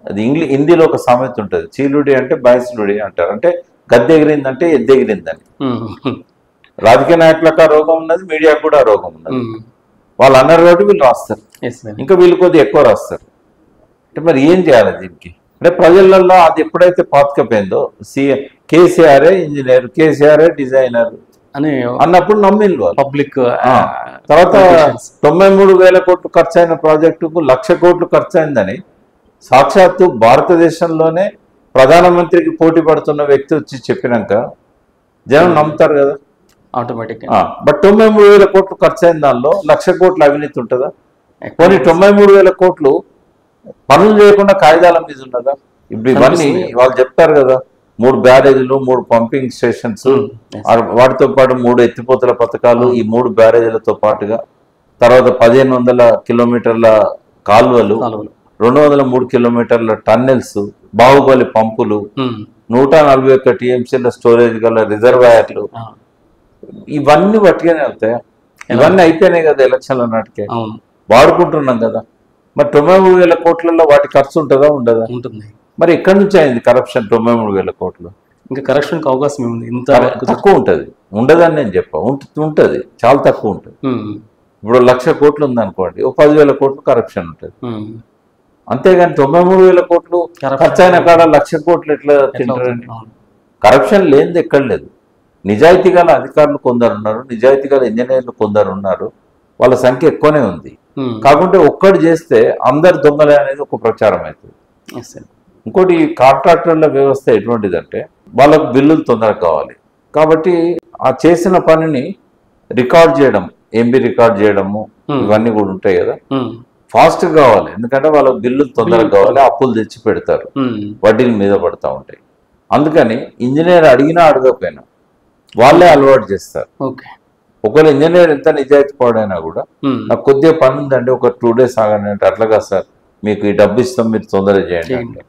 Speaker 1: అది హిందీలో ఒక సామెత ఉంటుంది, చీలుడి అంటే బయసులుడి అంటారు. అంటే గద్దెగిరిందంటే ఎద్దెగిరిందని. రాజకీయ నాయకులకు ఆ రోగం ఉన్నది, మీడియాకు కూడా ఆ రోగం ఉన్నది. వాళ్ళు అన్నారు కాబట్టి వీళ్ళు రాస్తారు, ఇంకా వీళ్ళు కొద్దిగా ఎక్కువ రాస్తారు. అంటే మరి ఏం చేయాలి దీనికి? అంటే ప్రజలలో అది ఎప్పుడైతే పాతకపోయిందో కేసీఆరే ఇంజనీర్, కేసీఆరే డిజైనర్ అని అన్నప్పుడు నమ్మిండు పబ్లిక్. తర్వాత 93,000 కోట్లు ఖర్చు అయిన ప్రాజెక్టుకు 1,00,000 కోట్లు ఖర్చు అయిందని సాక్షాత్తు భారతదేశంలోనే ప్రధానమంత్రికి పోటీ పడుతున్న వ్యక్తి వచ్చి చెప్పినాక జనం నమ్ముతారు కదా ఆటోమేటిక్. బట్ 93,000 కోట్లు ఖర్చు అయిన దానిలో 1,00,000 కోట్లు అవినీతి ఉంటుందా? కొన్ని 93,000 కోట్లు పనులు చేయకుండా కాగితాల మీద ఉన్నదా? ఇప్పుడు ఇవన్నీ వాళ్ళు చెప్తారు కదా, 3 బ్యారేజీలు, 3 పంపింగ్ స్టేషన్స్, వాటితో పాటు 3 ఎత్తిపోతల పథకాలు, ఈ 3 బ్యారేజీలతో పాటుగా తర్వాత 1,500 కిలోమీటర్ల కాలువలు, 203 కిలోమీటర్ల టన్నెల్స్, బాహుబలి పంపులు, 141 TMCల స్టోరేజ్ గల రిజర్వాయర్లు, ఇవన్నీ పట్టుగానే వెళ్తాయి. ఇవన్నీ అయిపోయినాయి కదా ఎలక్షన్ల నాటికే, వాడుకుంటున్నాం కదా. మరి 93,000 కోట్లలో వాటి ఖర్చు ఉంటుందా? ఉండదు. మరి ఎక్కడి నుంచి అయింది కరప్షన్ 93,000 కోట్లు?
Speaker 2: ఇంకా కరప్షన్కి అవకాశం ఉంది, ఇంత
Speaker 1: తక్కువ ఉంటుంది. ఉండదని నేను చెప్పా, ఉంటుంది, చాలా తక్కువ ఉంటుంది. ఇప్పుడు 1,00,000 కోట్లు ఉందనుకోండి, ఓ 10,000 కోట్లు కరప్షన్ ఉంటుంది. అంతేగాని 93,000 కోట్లు ఖర్చు అయిన కాడ 1,00,000 కోట్లు ఎట్లా తింటారండి? కరప్షన్ లేనిది ఎక్కడ లేదు. నిజాయితీ గల అధికారులు కొందరు ఉన్నారు, నిజాయితీ గల ఇంజనీర్లు కొందరు ఉన్నారు, వాళ్ళ సంఖ్య ఎక్కువనే ఉంది. కాకుంటే ఒక్కటి చేస్తే అందరు దొంగలే అనేది ఒక ప్రచారం అవుతుంది. ఇంకోటి కాంట్రాక్టర్ల వ్యవస్థ ఎటువంటిదంటే వాళ్ళకు బిల్లులు తొందరగా కావాలి కాబట్టి ఆ చేసిన పనిని రికార్డ్ చేయడం, ఎంబీ రికార్డ్ చేయడము, ఇవన్నీ కూడా ఉంటాయి కదా, ఫాస్ట్ కావాలి. ఎందుకంటే వాళ్ళకి బిల్లులు తొందరగా కావాలి, అప్పులు తెచ్చి పెడతారు, వడ్డీల మీద పడతా ఉంటాయి. అందుకని ఇంజనీర్ అడిగినా అడగకపోయినా వాళ్ళే అలవాటు చేస్తారు. ఒకవేళ ఇంజనీర్ ఎంత నిజాయితీ పడైనా కూడా నాకు కొద్దిగా పని ఉందండి, ఒక 2 days ఆగండి అంటే, అట్లాగా సార్ మీకు ఈ డబ్బు ఇస్తాం మీరు తొందరగా చేయండి.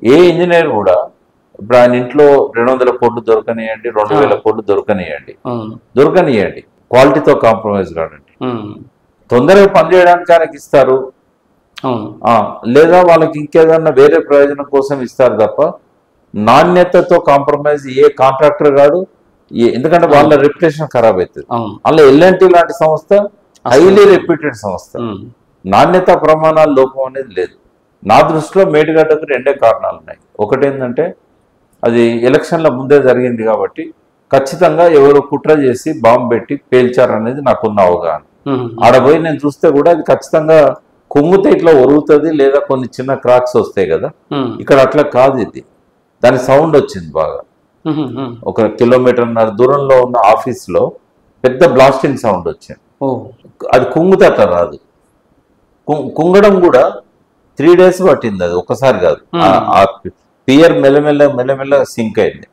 Speaker 1: ఏ ఇంజనీర్ కూడా ఇప్పుడు ఆయన ఇంట్లో 200 కోట్లు దొరకనియండి, 2,000 కోట్లు దొరకనియండి, క్వాలిటీతో కాంప్రమైజ్ కాదండి. తొందరగా పనిచేయడానికి ఆయనకి ఇస్తారు, లేదా వాళ్ళకి ఇంకేదన్నా వేరే ప్రయోజనం కోసం ఇస్తారు తప్ప నాణ్యతతో కాంప్రమైజ్ ఏ కాంట్రాక్టర్ కాదు. ఎందుకంటే వాళ్ళ రెప్యుటేషన్ ఖరాబ్ అవుతుంది. అలా ఎల్ఎన్టీ లాంటి సంస్థ హైలీ రెప్యూటెడ్ సంస్థ, నాణ్యత ప్రమాణాల లోపం అనేది లేదు. నా దృష్టిలో మేడిగడ్డకు 2 కారణాలు ఉన్నాయి. ఒకటి ఏంటంటే అది ఎలక్షన్ల ముందే జరిగింది కాబట్టి ఖచ్చితంగా ఎవరు కుట్ర చేసి బాంబు పెట్టి పేల్చారనేది నాకున్న అవగాహన. ఆడపోయి నేను చూస్తే కూడా అది ఖచ్చితంగా కుమ్ముతే ఇట్లా ఒరుగుతుంది, లేదా కొన్ని చిన్న క్రాక్స్ వస్తాయి కదా, ఇక్కడ అట్లా కాదు. ఇది దాని సౌండ్ వచ్చింది బాగా, 1 కిలోమీటర్న్నర దూరంలో ఉన్న ఆఫీస్లో పెద్ద బ్లాస్టింగ్ సౌండ్ వచ్చింది. అది కుంగుతే అట్లా రాదు, కుంగడం కూడా 3 days పట్టింది, అది ఒకసారి కాదు. ఆ పియర్ మెల్లమెల్ల సింక్ అయింది.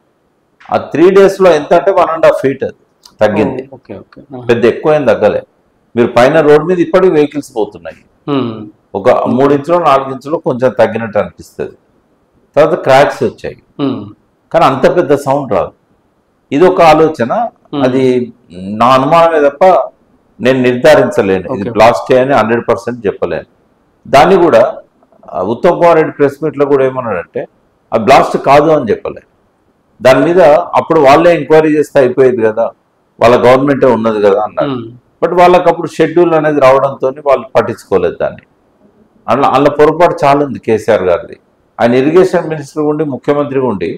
Speaker 1: ఆ 3 days లో ఎంత అంటే 1.5 feet అది తగ్గింది, పెద్ద ఎక్కువ ఏం తగ్గలే. మీరు పైన రోడ్ మీద ఇప్పటికి వెహికల్స్ పోతున్నాయి, ఒక 3 ఇంచులో 4 ఇంచులో కొంచెం తగ్గినట్టు అనిపిస్తుంది. తర్వాత క్రాక్స్ వచ్చాయి, కానీ అంత పెద్ద సౌండ్ రాదు. ఇది ఒక ఆలోచన, అది నా అనుమానమే తప్ప నేను నిర్ధారించలేను, ఇది బ్లాస్ట్ అని 100% చెప్పలేను. దాన్ని కూడా ఉత్తమ్ కుమార్ రెడ్డి ప్రెస్ మీట్లో కూడా ఏమన్నాడంటే ఆ బ్లాస్ట్ కాదు అని చెప్పలేదు. దాని మీద అప్పుడు వాళ్ళే ఎంక్వైరీ చేస్తే అయిపోయేది కదా, వాళ్ళ గవర్నమెంటే ఉన్నది కదా అన్నారు. బట్ వాళ్ళకి అప్పుడు షెడ్యూల్ అనేది రావడంతో వాళ్ళు పట్టించుకోలేదు దాన్ని. అందులో పొరపాటు చాలా ఉంది కేసీఆర్ గారిది. ఆయన ఇరిగేషన్ మినిస్టర్ ఉండి ముఖ్యమంత్రి ఉండి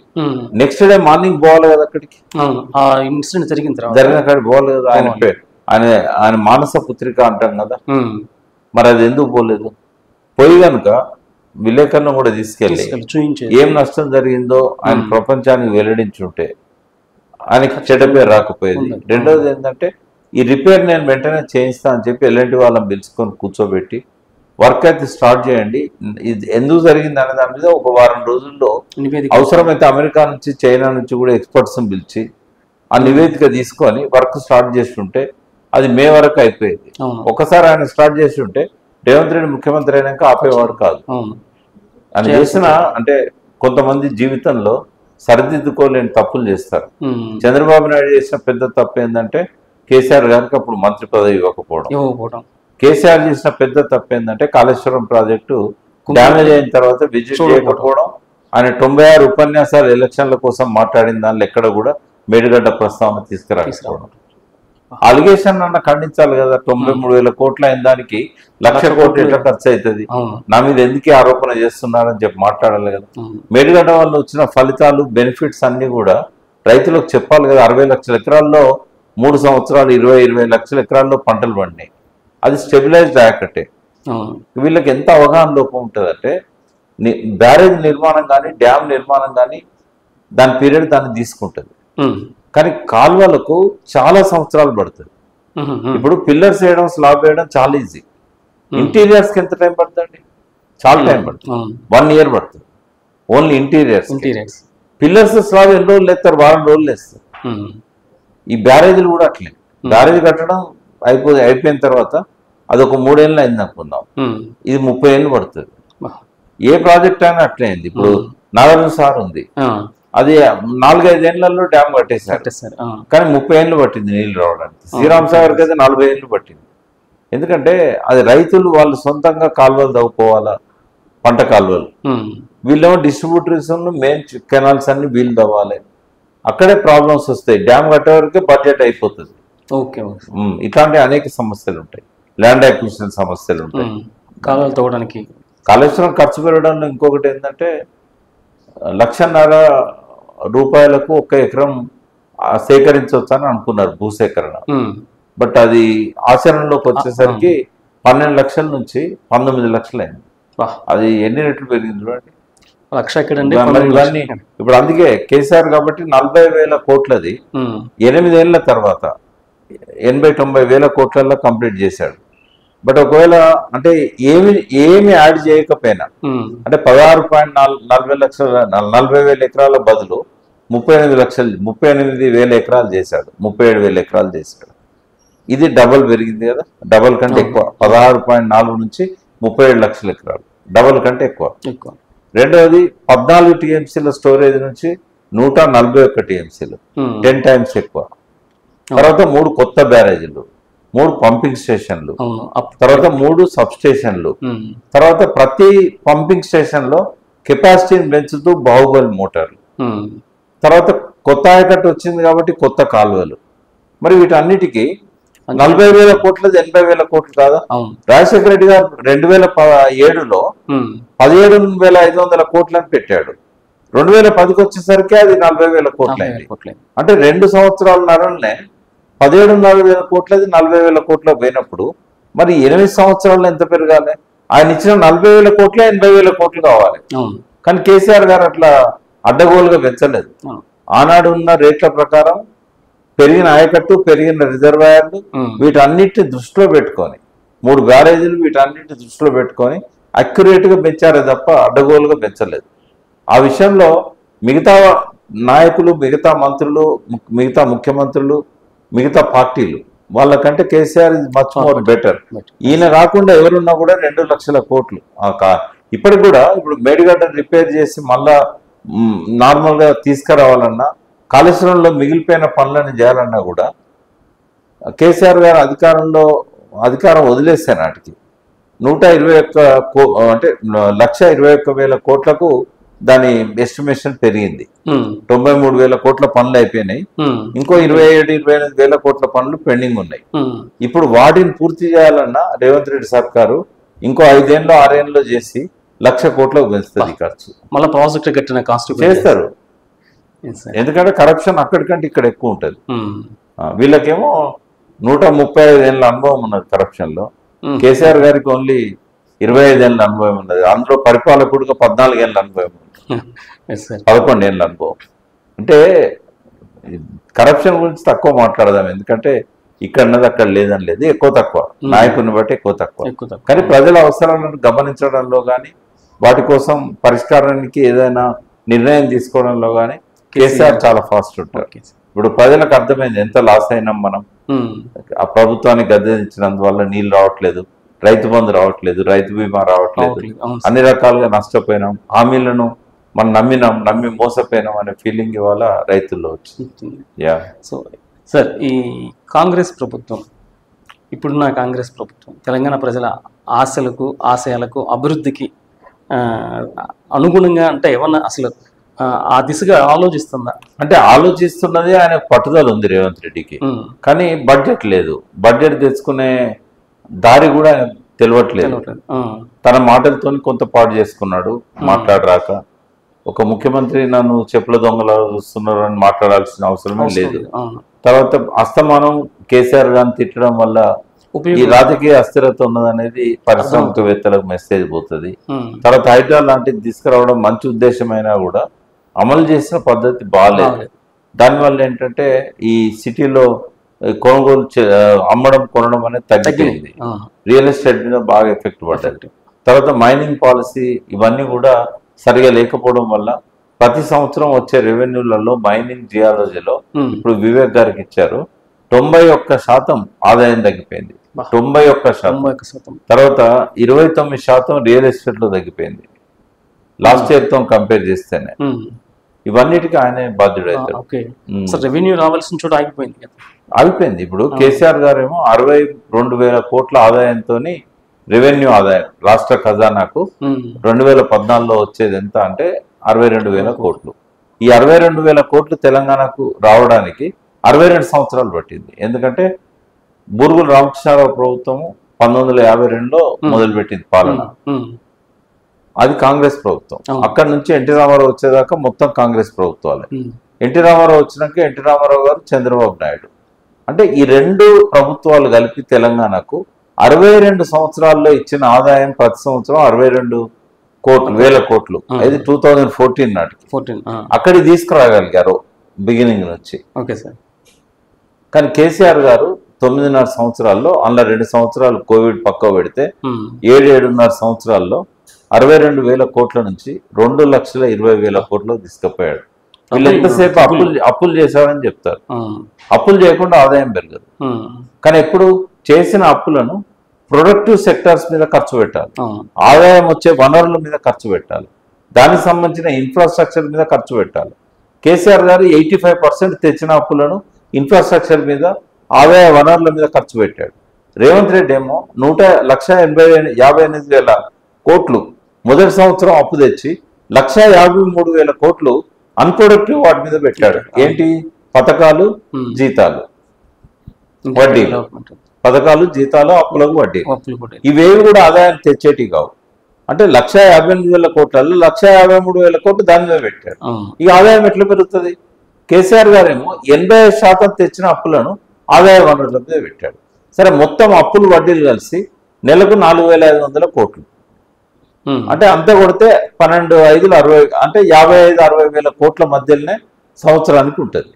Speaker 1: నెక్స్ట్ డే మార్నింగ్ పోవాలి కదా అక్కడికి.
Speaker 2: ఆ ఇన్సిడెంట్ జరిగిన తర్వాత
Speaker 1: జరిగిన అక్కడికి పోవాలి కదా. ఆయన మానస పుత్రిక అంటాం కదా, మరి అది ఎందుకు పోలేదు? పోయి కనుక విలేకరులను కూడా తీసుకెళ్ళి ఏం నష్టం జరిగిందో ఆయన ప్రపంచానికి వెల్లడించుంటే ఆయనకి చెడ్డ పేరు రాకపోయేది. రెండోది ఏంటంటే ఈ రిపేర్ నేను వెంటనే చేయిస్తా అని చెప్పి ఎలాంటి వాళ్ళని పిలుచుకొని కూర్చోబెట్టి వర్క్ అయితే స్టార్ట్ చేయండి, ఇది ఎందుకు జరిగింది అనే దాని మీద ఒక వారం రోజుల్లో అవసరమైతే అమెరికా నుంచి చైనా నుంచి కూడా ఎక్స్పర్ట్స్ని పిలిచి ఆ నివేదిక తీసుకొని వర్క్ స్టార్ట్ చేస్తుంటే అది మే వరకు అయిపోయేది. ఒకసారి ఆయన స్టార్ట్ చేస్తుంటే రేవంత్ రెడ్డి ముఖ్యమంత్రి అయినాక ఆపేవాడు కాదు. ఆయన చేసిన అంటే కొంతమంది జీవితంలో సరిదిద్దుకోలేని తప్పులు చేస్తారు. చంద్రబాబు నాయుడు చేసిన పెద్ద తప్పు ఏంటంటే కేసీఆర్ గారికి అప్పుడు మంత్రి పదవి ఇవ్వకపోవడం. కేసీఆర్ చేసిన పెద్ద తప్పు ఏంటంటే కాళేశ్వరం ప్రాజెక్టు డ్యామేజ్ అయిన తర్వాత విజిట్ చేయకపోవడం. ఆయన 96 ఉపన్యాసాలు ఎలక్షన్ల కోసం మాట్లాడిన దానిలో ఎక్కడ కూడా మేడిగడ్డ ప్రస్తావన తీసుకురాకపోవడం. అలిగేషన్ అన్న ఖండించాలి కదా. 93,000 కోట్లు అయిన దానికి 1,00,000 కోట్లు ఎట్లా ఖర్చు అవుతుంది, నా మీద ఎందుకే ఆరోపణ చేస్తున్నారని చెప్పి మాట్లాడాలి కదా. మేడిగడ్డ వల్ల వచ్చిన ఫలితాలు బెనిఫిట్స్ అన్ని కూడా రైతులకు చెప్పాలి కదా. 60 లక్షల ఎకరాల్లో 3 సంవత్సరాలు 20 లక్షల ఎకరాల్లో పంటలు పండినాయి. అది స్టెబిలైజ్డ్ ఆయకట్టే. వీళ్ళకి ఎంత అవగాహన లోపం ఉంటుందంటే బ్యారేజ్ నిర్మాణం కానీ డ్యామ్ నిర్మాణం కానీ దాని పీరియడ్ దాన్ని తీసుకుంటుంది, కానీ కాలువలకు చాలా సంవత్సరాలు పడుతుంది. ఇప్పుడు పిల్లర్స్ వేయడం స్లాబ్ వేయడం చాలా ఈజీ. ఇంటీరియర్స్కి ఎంత టైం పడుతుంది? చాలా టైం పడుతుంది, 1 year పడుతుంది ఓన్లీ ఇంటీరియర్స్. పిల్లర్స్ స్లాబ్ ఎన్ని రోజులు వేస్తారు? వారం రోజులు వేస్తారు. ఈ బ్యారేజీలు కూడా అట్లే. బ్యారేజ్ కట్టడం అయిపోయిన తర్వాత అదొక 3 ఏళ్ళు అయింది అనుకుందాం, ఇది 30 ఏళ్ళు పడుతుంది. ఏ ప్రాజెక్ట్ అయినా అట్లే అయింది. ఇప్పుడు నాగార్జున సార్ ఉంది, అది 4-5 ఏళ్లలో డ్యామ్ కట్టేశారు, కానీ 30 ఏళ్ళు పట్టింది నీళ్లు రావడానికి. శ్రీరామ్ సాగర్కి అయితే 40 ఏళ్ళు పట్టింది. ఎందుకంటే అది రైతులు వాళ్ళు సొంతంగా కాలువలు తవ్వుకోవాలా, పంట కాలువలు. వీళ్ళేమో డిస్ట్రిబ్యూటర్స్ మెయిన్ కెనాల్స్ అన్ని వీళ్ళు తవ్వాలి. అక్కడే ప్రాబ్లమ్స్ వస్తాయి. డ్యామ్ కట్టే వరకే బడ్జెట్ అయిపోతుంది. ఇట్లాంటి అనేక సమస్యలు ఉంటాయి. ల్యాండ్ అక్విజిషన్ సమస్యలు ఉంటాయి.
Speaker 2: కాలువలు తవ్వడానికి
Speaker 1: కాళేశ్వరం ఖర్చు పెరగడంలో ఇంకొకటి ఏంటంటే 1,50,000 రూపాయలకు 1 ఎకరం సేకరించవచ్చు అని అనుకున్నారు భూసేకరణ. బట్ అది ఆచరణలోకి వచ్చేసరికి 12 లక్షల నుంచి 19 లక్షలు అయింది. అది ఎన్ని రెట్లు పెరిగింది చూడండి. ఇవన్నీ ఇప్పుడు అందుకే కేసీఆర్ కాబట్టి 40,000 కోట్లది 8 ఏళ్ల తర్వాత 80-90 వేల కోట్లలో కంప్లీట్ చేశాడు. బట్ ఒకవేళ అంటే ఏమి యాడ్ చేయకపోయినా అంటే 16.40 ఎకరాల బదులు 38,000 ఎకరాలు చేశాడు, 37,000 ఎకరాలు చేశాడు. ఇది డబల్ పెరిగింది కదా, డబల్ కంటే ఎక్కువ. 16.4 నుంచి 37 లక్షల ఎకరాలు, డబల్ కంటే ఎక్కువ. రెండవది 14 TMCల స్టోరేజ్ నుంచి 141 TMCలు, 10 times ఎక్కువ. తర్వాత 3 కొత్త బ్యారేజీలు, 3 పంపింగ్ స్టేషన్లు, తర్వాత 3 సబ్ స్టేషన్లు, తర్వాత ప్రతి పంపింగ్ స్టేషన్ లో కెపాసిటీని పెంచుతూ బాహుబలి మోటార్లు, తర్వాత కొత్త ఆయకట్టు వచ్చింది కాబట్టి కొత్త కాలువలు. మరి వీటన్నిటికీ 40,000 కోట్లది 80,000 కోట్లు కాదా? రాజశేఖర రెడ్డి గారు 2007లో 17,500 కోట్లని పెట్టాడు. 2010కి వచ్చేసరికి అది 40,000 కోట్లు అయింది. అంటే 2 సంవత్సరాలన్నరనే 17,500 కోట్లది 40,000 కోట్ల పోయినప్పుడు మరి 8 సంవత్సరాల్లో ఎంత పెరగాలి? ఆయన ఇచ్చిన 40,000 కోట్లే 80,000 కోట్లు కావాలి. కానీ కేసీఆర్ గారు అట్లా అడ్డగోలుగా పెంచలేదు. ఆనాడు ఉన్న రేట్ల ప్రకారం పెరిగిన ఆయకట్టు, పెరిగిన రిజర్వాయర్లు వీటన్నిటిని దృష్టిలో పెట్టుకొని 3 బ్యారేజీలు వీటన్నిటిని దృష్టిలో పెట్టుకొని అక్యురేట్ గా పెంచారే తప్ప అడ్డగోలుగా పెంచలేదు. ఆ విషయంలో మిగతా నాయకులు, మిగతా మంత్రులు, మిగతా ముఖ్యమంత్రులు, మిగతా పార్టీలు వాళ్ళకంటే KCR is much more better. ఈయన రాకుండా ఎవరున్నా కూడా 2 లక్షల కోట్లు ఇప్పటికి కూడా. ఇప్పుడు మేడిగడ్డ రిపేర్ చేసి మళ్ళా నార్మల్ గా తీసుకురావాలన్నా, కాళేశ్వరంలో మిగిలిపోయిన పనులను చేయాలన్నా కూడా కేసీఆర్ గారు అధికారం వదిలేసే నాటికి 121,000 కోట్లకు దాని ఎస్టిమేషన్ పెరిగింది. 93,000 కోట్ల పనులు అయిపోయినాయి. ఇంకో 27-28,000 కోట్ల పనులు పెండింగ్ ఉన్నాయి. ఇప్పుడు వాటిని పూర్తి చేయాలన్నా రేవంత్ రెడ్డి సర్కారు ఇంకో 5 ఏళ్ళు 6 ఏళ్ళలో చేసి 1,00,000 కోట్లకు పెంచుతుంది ఖర్చు.
Speaker 2: మళ్ళీ ప్రాజెక్ట్ కట్టిన కాస్ట్
Speaker 1: చేస్తారు, ఎందుకంటే కరప్షన్ అక్కడికంటే ఇక్కడ ఎక్కువ ఉంటుంది. వీళ్ళకేమో 135 ఏళ్ళ అనుభవం ఉన్నది కరప్షన్లో. కేసీఆర్ గారికి ఓన్లీ 25 ఏళ్ళ అనుభవం ఉన్నది. అందులో పరిపాలకుడుగా 14 ఏళ్ళ అనుభవం ఉంది, 11 ఏళ్ళ అనుభవం. అంటే కరప్షన్ గురించి తక్కువ మాట్లాడదాం, ఎందుకంటే ఇక్కడ ఉన్నది అక్కడ లేదని లేదు, ఎక్కువ తక్కువ నాయకుడిని బట్టి ఎక్కువ తక్కువ. కానీ ప్రజల అవసరాలను గమనించడంలో కానీ వాటి కోసం పరిష్కారానికి ఏదైనా నిర్ణయం తీసుకోవడంలో కానీ కేసీఆర్ చాలా ఫాస్ట్ ఉంటారు. ఇప్పుడు ప్రజలకు అర్థమైంది ఎంత లాస్ అయినాం మనం, ఆ ప్రభుత్వాన్ని గద్దెదించినందువల్ల నీళ్ళు రావట్లేదు, రైతు బంధు రావట్లేదు, రైతు బీమా రావట్లేదు, అన్ని రకాలుగా నష్టపోయినాం, హామీలను మనం నమ్మి మోసపోయినాం అనే ఫీలింగ్ ఇవాళ రైతుల్లో వచ్చింది.
Speaker 2: సో సార్, ఈ కాంగ్రెస్ ప్రభుత్వం, ఇప్పుడున్న కాంగ్రెస్ ప్రభుత్వం తెలంగాణ ప్రజల ఆశలకు ఆశయాలకు అభివృద్ధికి అనుగుణంగా అంటే ఏమన్నా అసలు ఆ దిశగా ఆలోచిస్తుందా?
Speaker 1: అంటే ఆలోచిస్తున్నది, ఆయన పట్టుదల ఉంది రేవంత్ రెడ్డికి. కానీ బడ్జెట్ లేదు, బడ్జెట్ తెచ్చుకునే దారి కూడా తెలియట్లేదు. తన మాటలతో కొంత పాటు చేసుకున్నాడు, మాట్లాడరాక. ఒక ముఖ్యమంత్రి నన్ను చెప్పుల దొంగలు చూస్తున్నారు అని మాట్లాడాల్సిన అవసరమే లేదు. తర్వాత అస్తమానం కేసీఆర్ గారిని తిట్టడం వల్ల ఈ రాజకీయ అస్థిరత ఉన్నదనేది పారిశ్రామికవేత్తలకు మెసేజ్ పోతుంది. తర్వాత హైడ్రా లాంటిది తీసుకురావడం మంచి ఉద్దేశమైనా కూడా అమలు చేసిన పద్ధతి బాగాలేదు. దానివల్ల ఏంటంటే ఈ సిటీలో కొనుగోలు అమ్మడం కొనడం అనేది తగ్గిపోయింది, రియల్ ఎస్టేట్ మీద బాగా ఎఫెక్ట్ పడ్డది. తర్వాత మైనింగ్ పాలసీ ఇవన్నీ కూడా సరిగా లేకపోవడం వల్ల ప్రతి సంవత్సరం వచ్చే రెవెన్యూలలో మైనింగ్ జియాలజీలో ఇప్పుడు వివేక్ గారికి ఇచ్చారు, 91% ఆదాయం తగ్గిపోయింది. 91%. తర్వాత 29% రియల్ ఎస్టేట్ లో తగ్గిపోయింది లాస్ట్ ఇయర్ తో కంపేర్ చేస్తేనే. ఇవన్నిటికీ ఆయనే బాధ్యుడైతాడు.
Speaker 2: రెవెన్యూ రావాల్సిన చోట
Speaker 1: ఆగిపోయింది. ఇప్పుడు కేసీఆర్ గారేమో 62,000 కోట్ల ఆదాయంతో రెవెన్యూ ఆదాయం రాష్ట్ర ఖజానాకు 2014లో వచ్చేది ఎంత అంటే 62,000 కోట్లు. ఈ 62,000 కోట్లు తెలంగాణకు రావడానికి 62 సంవత్సరాలు పట్టింది. ఎందుకంటే బూరుగుల రామకృష్ణారావు ప్రభుత్వము 1952లో మొదలుపెట్టింది పాలన, అది కాంగ్రెస్ ప్రభుత్వం. అక్కడ నుంచి ఎన్టీ రామారావు వచ్చేదాకా మొత్తం కాంగ్రెస్ ప్రభుత్వాలే. ఎన్టీ రామారావు వచ్చినాక ఎన్టీ రామారావు గారు, చంద్రబాబు నాయుడు, అంటే ఈ రెండు ప్రభుత్వాలు కలిపి తెలంగాణకు 62 సంవత్సరాల్లో ఇచ్చిన ఆదాయం ప్రతి సంవత్సరం 62,000 కోట్లు. అది 2014 నాటికి అక్కడికి తీసుకురాగలిగారు బిగినింగ్ నుంచి. కానీ కేసీఆర్ గారు 9.5 సంవత్సరాల్లో, అందులో 2 సంవత్సరాలు కోవిడ్ పక్క పెడితే 7-7.5 సంవత్సరాల్లో 62,000 కోట్ల నుంచి 2,20,000 కోట్లకు తీసుకుపోయాడు. వీళ్ళు ఎంతసేపు అప్పులు చేశారని చెప్తారు, అప్పులు చేయకుండా ఆదాయం పెరగదు. కానీ ఎప్పుడు చేసిన అప్పులను ప్రొడక్టివ్ సెక్టార్స్ మీద ఖర్చు పెట్టాలి, ఆదాయం వచ్చే వనరుల మీద ఖర్చు పెట్టాలి, దానికి సంబంధించిన ఇన్ఫ్రాస్ట్రక్చర్ మీద ఖర్చు పెట్టాలి. కేసీఆర్ గారు 85% తెచ్చిన అప్పులను ఇన్ఫ్రాస్ట్రక్చర్ మీద, ఆదాయ వనరుల మీద ఖర్చు పెట్టాడు. రేవంత్ రెడ్డి ఏమో 1,58,000 కోట్లు మొదటి సంవత్సరం అప్పు తెచ్చి 1,53,000 కోట్లు అన్ప్రొడక్టివ్ వాటి మీద పెట్టాడు. ఏంటి? పథకాలు, జీతాలు, వడ్డీ. పథకాలు, జీతాలు, అప్పులకు వడ్డీ. ఇవేవి కూడా ఆదాయాన్ని తెచ్చేటి కావు. అంటే 1,58,000 కోట్లలో 1,53,000 కోట్లు దాని మీద పెట్టాడు. ఈ ఆదాయం ఎట్లా పెరుగుతుంది? కేసీఆర్ గారేమో 80% తెచ్చిన అప్పులను ఆదాయ వనరుల మీద పెట్టాడు. సరే, మొత్తం అప్పులు వడ్డీలు కలిసి నెలకు 4,500 కోట్లు. అంటే అంతా కొడితే 12,560 అంటే 55,000-60,000 కోట్ల మధ్యలోనే సంవత్సరానికి ఉంటుంది.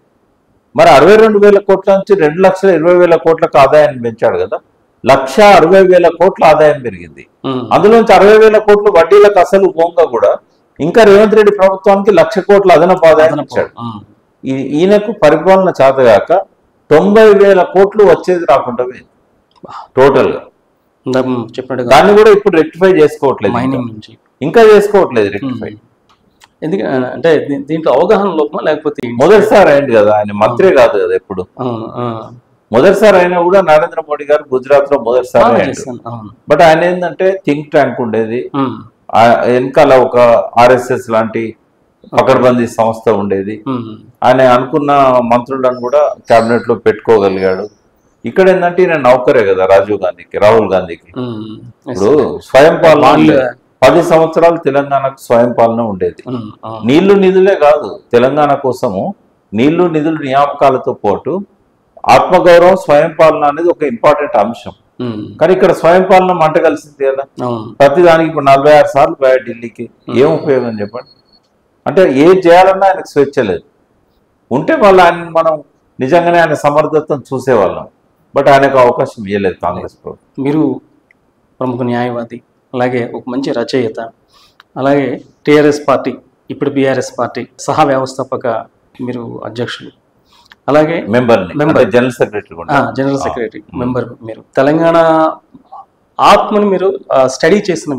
Speaker 1: మరి 62,000 కోట్ల నుంచి 2,20,000 కోట్లకు ఆదాయాన్ని పెంచాడు కదా, 1,60,000 కోట్ల ఆదాయం పెరిగింది. అందులోంచి 60,000 కోట్లు వడ్డీలకు అసలు పోగా కూడా ఇంకా రేవంత్ రెడ్డి ప్రభుత్వానికి 1,00,000 కోట్ల అదనపు ఆదాయం ఇచ్చాడు. ఈయనకు పరిపాలన చేతగాక 90,000 కోట్లు వచ్చేది రాకుండా పోయింది టోటల్ గా. దాన్ని కూడా ఇప్పుడు రెక్టిఫై చేసుకోవట్లేదు, ఇంకా చేసుకోవట్లేదు రెక్టిఫై.
Speaker 2: అంటే దీంట్లో అవగాహన లోపమా లేకపోతే
Speaker 1: మొదటిసారి అయింది కదా, ఆయన మంత్రే కాదు కదా ఎప్పుడు. మొదటిసారి అయినా కూడా నరేంద్ర మోడీ గారు గుజరాత్ లో మొదటిసారి అయ్యారు. బట్ ఆయన ఏంటంటే థింక్ ట్యాంక్ ఉండేది, వెనకాల ఒక RSS లాంటి పకడ్బందీ సంస్థ ఉండేది. ఆయన అనుకున్న మంత్రులను కూడా కేబినెట్ లో పెట్టుకోగలిగాడు. ఇక్కడ ఏంటంటే ఈయన నౌకరే కదా రాహుల్ గాంధీకి. ఇప్పుడు స్వయం 10 సంవత్సరాలు తెలంగాణకు స్వయం పాలన ఉండేది. నీళ్లు నిధులే కాదు, తెలంగాణ కోసము నీళ్లు నిధులు నియామకాలతో పాటు ఆత్మగౌరవం స్వయం పాలన అనేది ఒక ఇంపార్టెంట్ అంశం. కానీ ఇక్కడ స్వయం పాలన మంట కలిసింది కదా. ప్రతి దానికి ఇప్పుడు 46 సార్లు పోయా ఢిల్లీకి, ఏం ఉపయోగం చెప్పండి? అంటే ఏం చేయాలన్నా ఆయనకు స్వేచ్ఛ లేదు. ఉంటే వాళ్ళు ఆయన మనం నిజంగానే ఆయన సమర్థతను చూసేవాళ్ళం. బట్ ఆయనకు అవకాశం ఇవ్వలేదు కాంగ్రెస్ ప్రభుత్వం.
Speaker 2: మీరు ప్రముఖ న్యాయవాది, అలాగే ఒక మంచి రచయిత, అలాగే టీఆర్ఎస్ పార్టీ, ఇప్పుడు బీఆర్ఎస్ పార్టీ సహా వ్యవస్థాపక మీరు అధ్యక్షులు, అలాగే
Speaker 1: జనరల్ సెక్రటరీ
Speaker 2: మెంబర్. మీరు తెలంగాణ ఆత్మని మీరు స్టడీ చేసిన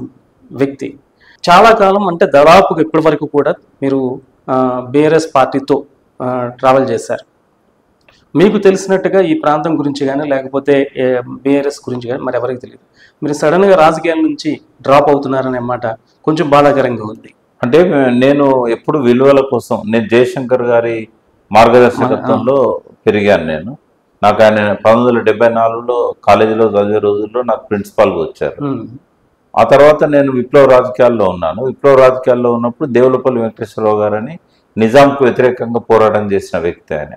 Speaker 2: వ్యక్తి. చాలా కాలం అంటే దాదాపుగా ఇప్పటి వరకు కూడా మీరు బీఆర్ఎస్ పార్టీతో ట్రావెల్ చేశారు. మీకు తెలిసినట్టుగా ఈ ప్రాంతం గురించి కానీ లేకపోతే బీఆర్ఎస్ గురించి కానీ మరి ఎవరికి తెలియదు. మీరు సడన్గా రాజకీయాల నుంచి డ్రాప్ అవుతున్నారనే మాట కొంచెం బాధాకరంగా ఉంది.
Speaker 1: అంటే నేను ఎప్పుడు విలువల కోసం, నేను జయశంకర్ గారి మార్గదర్శకత్వంలో పెరిగాను. నాకు ఆయన 1974లో కాలేజీలో చదివే రోజుల్లో నాకు ప్రిన్సిపాల్గా వచ్చారు. ఆ తర్వాత నేను విప్లవ రాజకీయాల్లో ఉన్నాను. విప్లవ రాజకీయాల్లో ఉన్నప్పుడు దేవులపల్లి వెంకటేశ్వరరావు గారని నిజాంకు వ్యతిరేకంగా పోరాటం చేసిన వ్యక్తి ఆయన.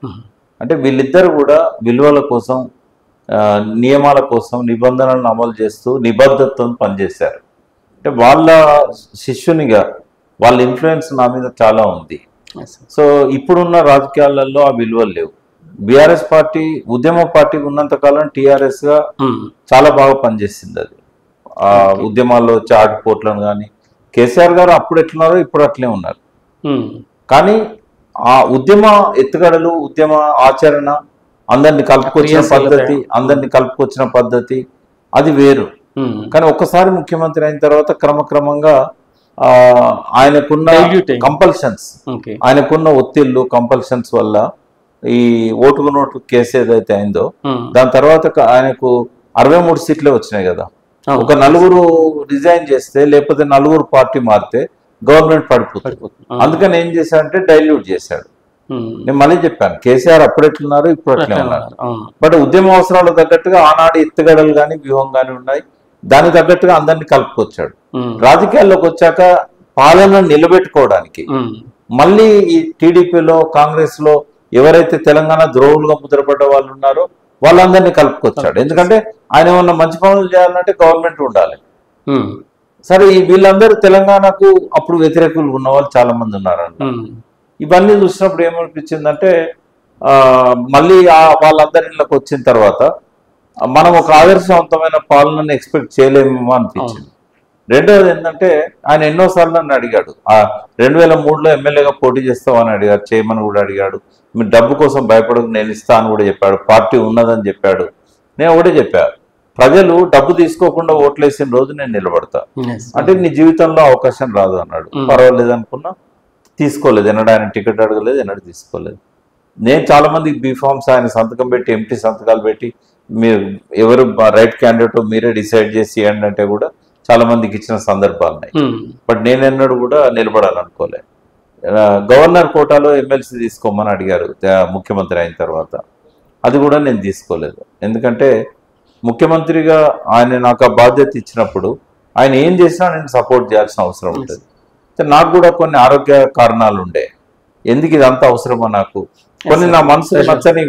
Speaker 1: అంటే వీళ్ళిద్దరు కూడా విలువల కోసం, నియమాల కోసం, నిబంధనలను అమలు చేస్తూ నిబద్ధతతో పనిచేశారు. అంటే వాళ్ళ శిష్యునిగా వాళ్ళ ఇన్ఫ్లుయెన్స్ నా మీద చాలా ఉంది. సో ఇప్పుడున్న రాజకీయాలలో ఆ విలువలు లేవు. బీఆర్ఎస్ పార్టీ ఉద్యమ పార్టీ ఉన్నంతకాలం టీఆర్ఎస్ గా చాలా బాగా పనిచేసింది. అది ఆ ఉద్యమాల్లో వచ్చే ఆటుపోట్లను కానీ, కేసీఆర్ గారు అప్పుడు ఎట్లున్నారో ఇప్పుడు అట్లే ఉన్నారు. కానీ ఆ ఉద్యమ ఎత్తుగడలు, ఉద్యమ ఆచరణ, అందరిని కలుపుకొచ్చిన పద్ధతి అది వేరు. కానీ ఒక్కసారి ముఖ్యమంత్రి అయిన తర్వాత క్రమక్రమంగా ఆయనకున్న కంపల్షన్స్, ఆయనకున్న ఒత్తిళ్లు, కంపల్షన్స్ వల్ల ఈ ఓటుకు నోటు కేసు ఏదైతే అయిందో దాని తర్వాత ఆయనకు 63 సీట్లే వచ్చినాయి కదా. ఒక 4 రిజైన్ చేస్తే, లేకపోతే 4 పార్టీ మారితే గవర్నమెంట్ పడిపోతుంది. అందుకని ఏం చేశాడంటే డైల్యూట్ చేశాడు. నేను మళ్ళీ చెప్పాను, కేసీఆర్ అప్పుడు ఎట్లున్నారు ఇప్పుడు అట్లే ఉన్నారు. బట్ ఉద్యమ అవసరాలు తగ్గట్టుగా ఆనాడు ఎత్తుగడలు కానీ వ్యూహం కానీ ఉన్నాయి. దానికి తగ్గట్టుగా అందరినీ కలుపుకొచ్చాడు. రాజకీయాల్లోకి వచ్చాక పాలన నిలబెట్టుకోవడానికి మళ్ళీ ఈ టీడీపీలో, కాంగ్రెస్ లో ఎవరైతే తెలంగాణ ద్రోహులుగా ముద్రపడ్డ వాళ్ళు ఉన్నారో వాళ్ళందరినీ కలుపుకొచ్చాడు. ఎందుకంటే ఆయన ఏమన్నా మంచి పనులు చేయాలంటే గవర్నమెంట్ ఉండాలి. సరే, వీళ్ళందరూ తెలంగాణకు అప్పుడు వ్యతిరేకులు ఉన్న వాళ్ళు చాలా మంది ఉన్నారంట. ఇవన్నీ చూసినప్పుడు ఏమనిపించిందంటే మళ్ళీ వాళ్ళందరిలోకి వచ్చిన తర్వాత మనం ఒక ఆదర్శవంతమైన పాలనని ఎక్స్పెక్ట్ చేయలేమేమో అనిపించింది. రెండవది ఏంటంటే ఆయన ఎన్నోసార్లు నన్ను అడిగాడు. 2003లో ఎమ్మెల్యేగా పోటీ చేస్తామని అడిగాడు, చేయమని కూడా అడిగాడు. మీరు డబ్బు కోసం భయపడకు, నేను ఇస్తా అని కూడా చెప్పాడు. పార్టీ ఉన్నదని చెప్పాడు. నేను ఒకటే చెప్పాను, ప్రజలు డబ్బు తీసుకోకుండా ఓట్లేసిన రోజు నేను నిలబడతా. అంటే నీ జీవితంలో అవకాశం రాదు అన్నాడు. పర్వాలేదు అనుకున్నా, తీసుకోలేదు. ఎన్నడూ ఆయన టికెట్ అడగలేదు, ఎన్నడూ తీసుకోలేదు. నేను చాలా మందికి బీఫామ్స్ ఆయన సంతకం పెట్టి, ఎంటీ సంతకాలు పెట్టి, మీరు ఎవరు రైట్ క్యాండిడేట్ మీరే డిసైడ్ చేసి ఇవ్వండి అంటే కూడా చాలా మందికి ఇచ్చిన సందర్భాలు ఉన్నాయి. బట్ నేను ఎన్నడూ కూడా నిలబడాలనుకోలే. గవర్నర్ కోటాలో ఎమ్మెల్సీ తీసుకోమని అడిగారు ముఖ్యమంత్రి అయిన తర్వాత. అది కూడా నేను తీసుకోలేదు. ఎందుకంటే ముఖ్యమంత్రిగా ఆయన నాకు ఆ బాధ్యత ఇచ్చినప్పుడు ఆయన ఏం చేసినా నేను సపోర్ట్ చేయాల్సిన అవసరం ఉంటుంది. నాకు కూడా కొన్ని ఆరోగ్య కారణాలు ఉండే. ఎందుకు ఇదంతా అవసరమా నాకు, కొన్ని నా మనసుకు నచ్చని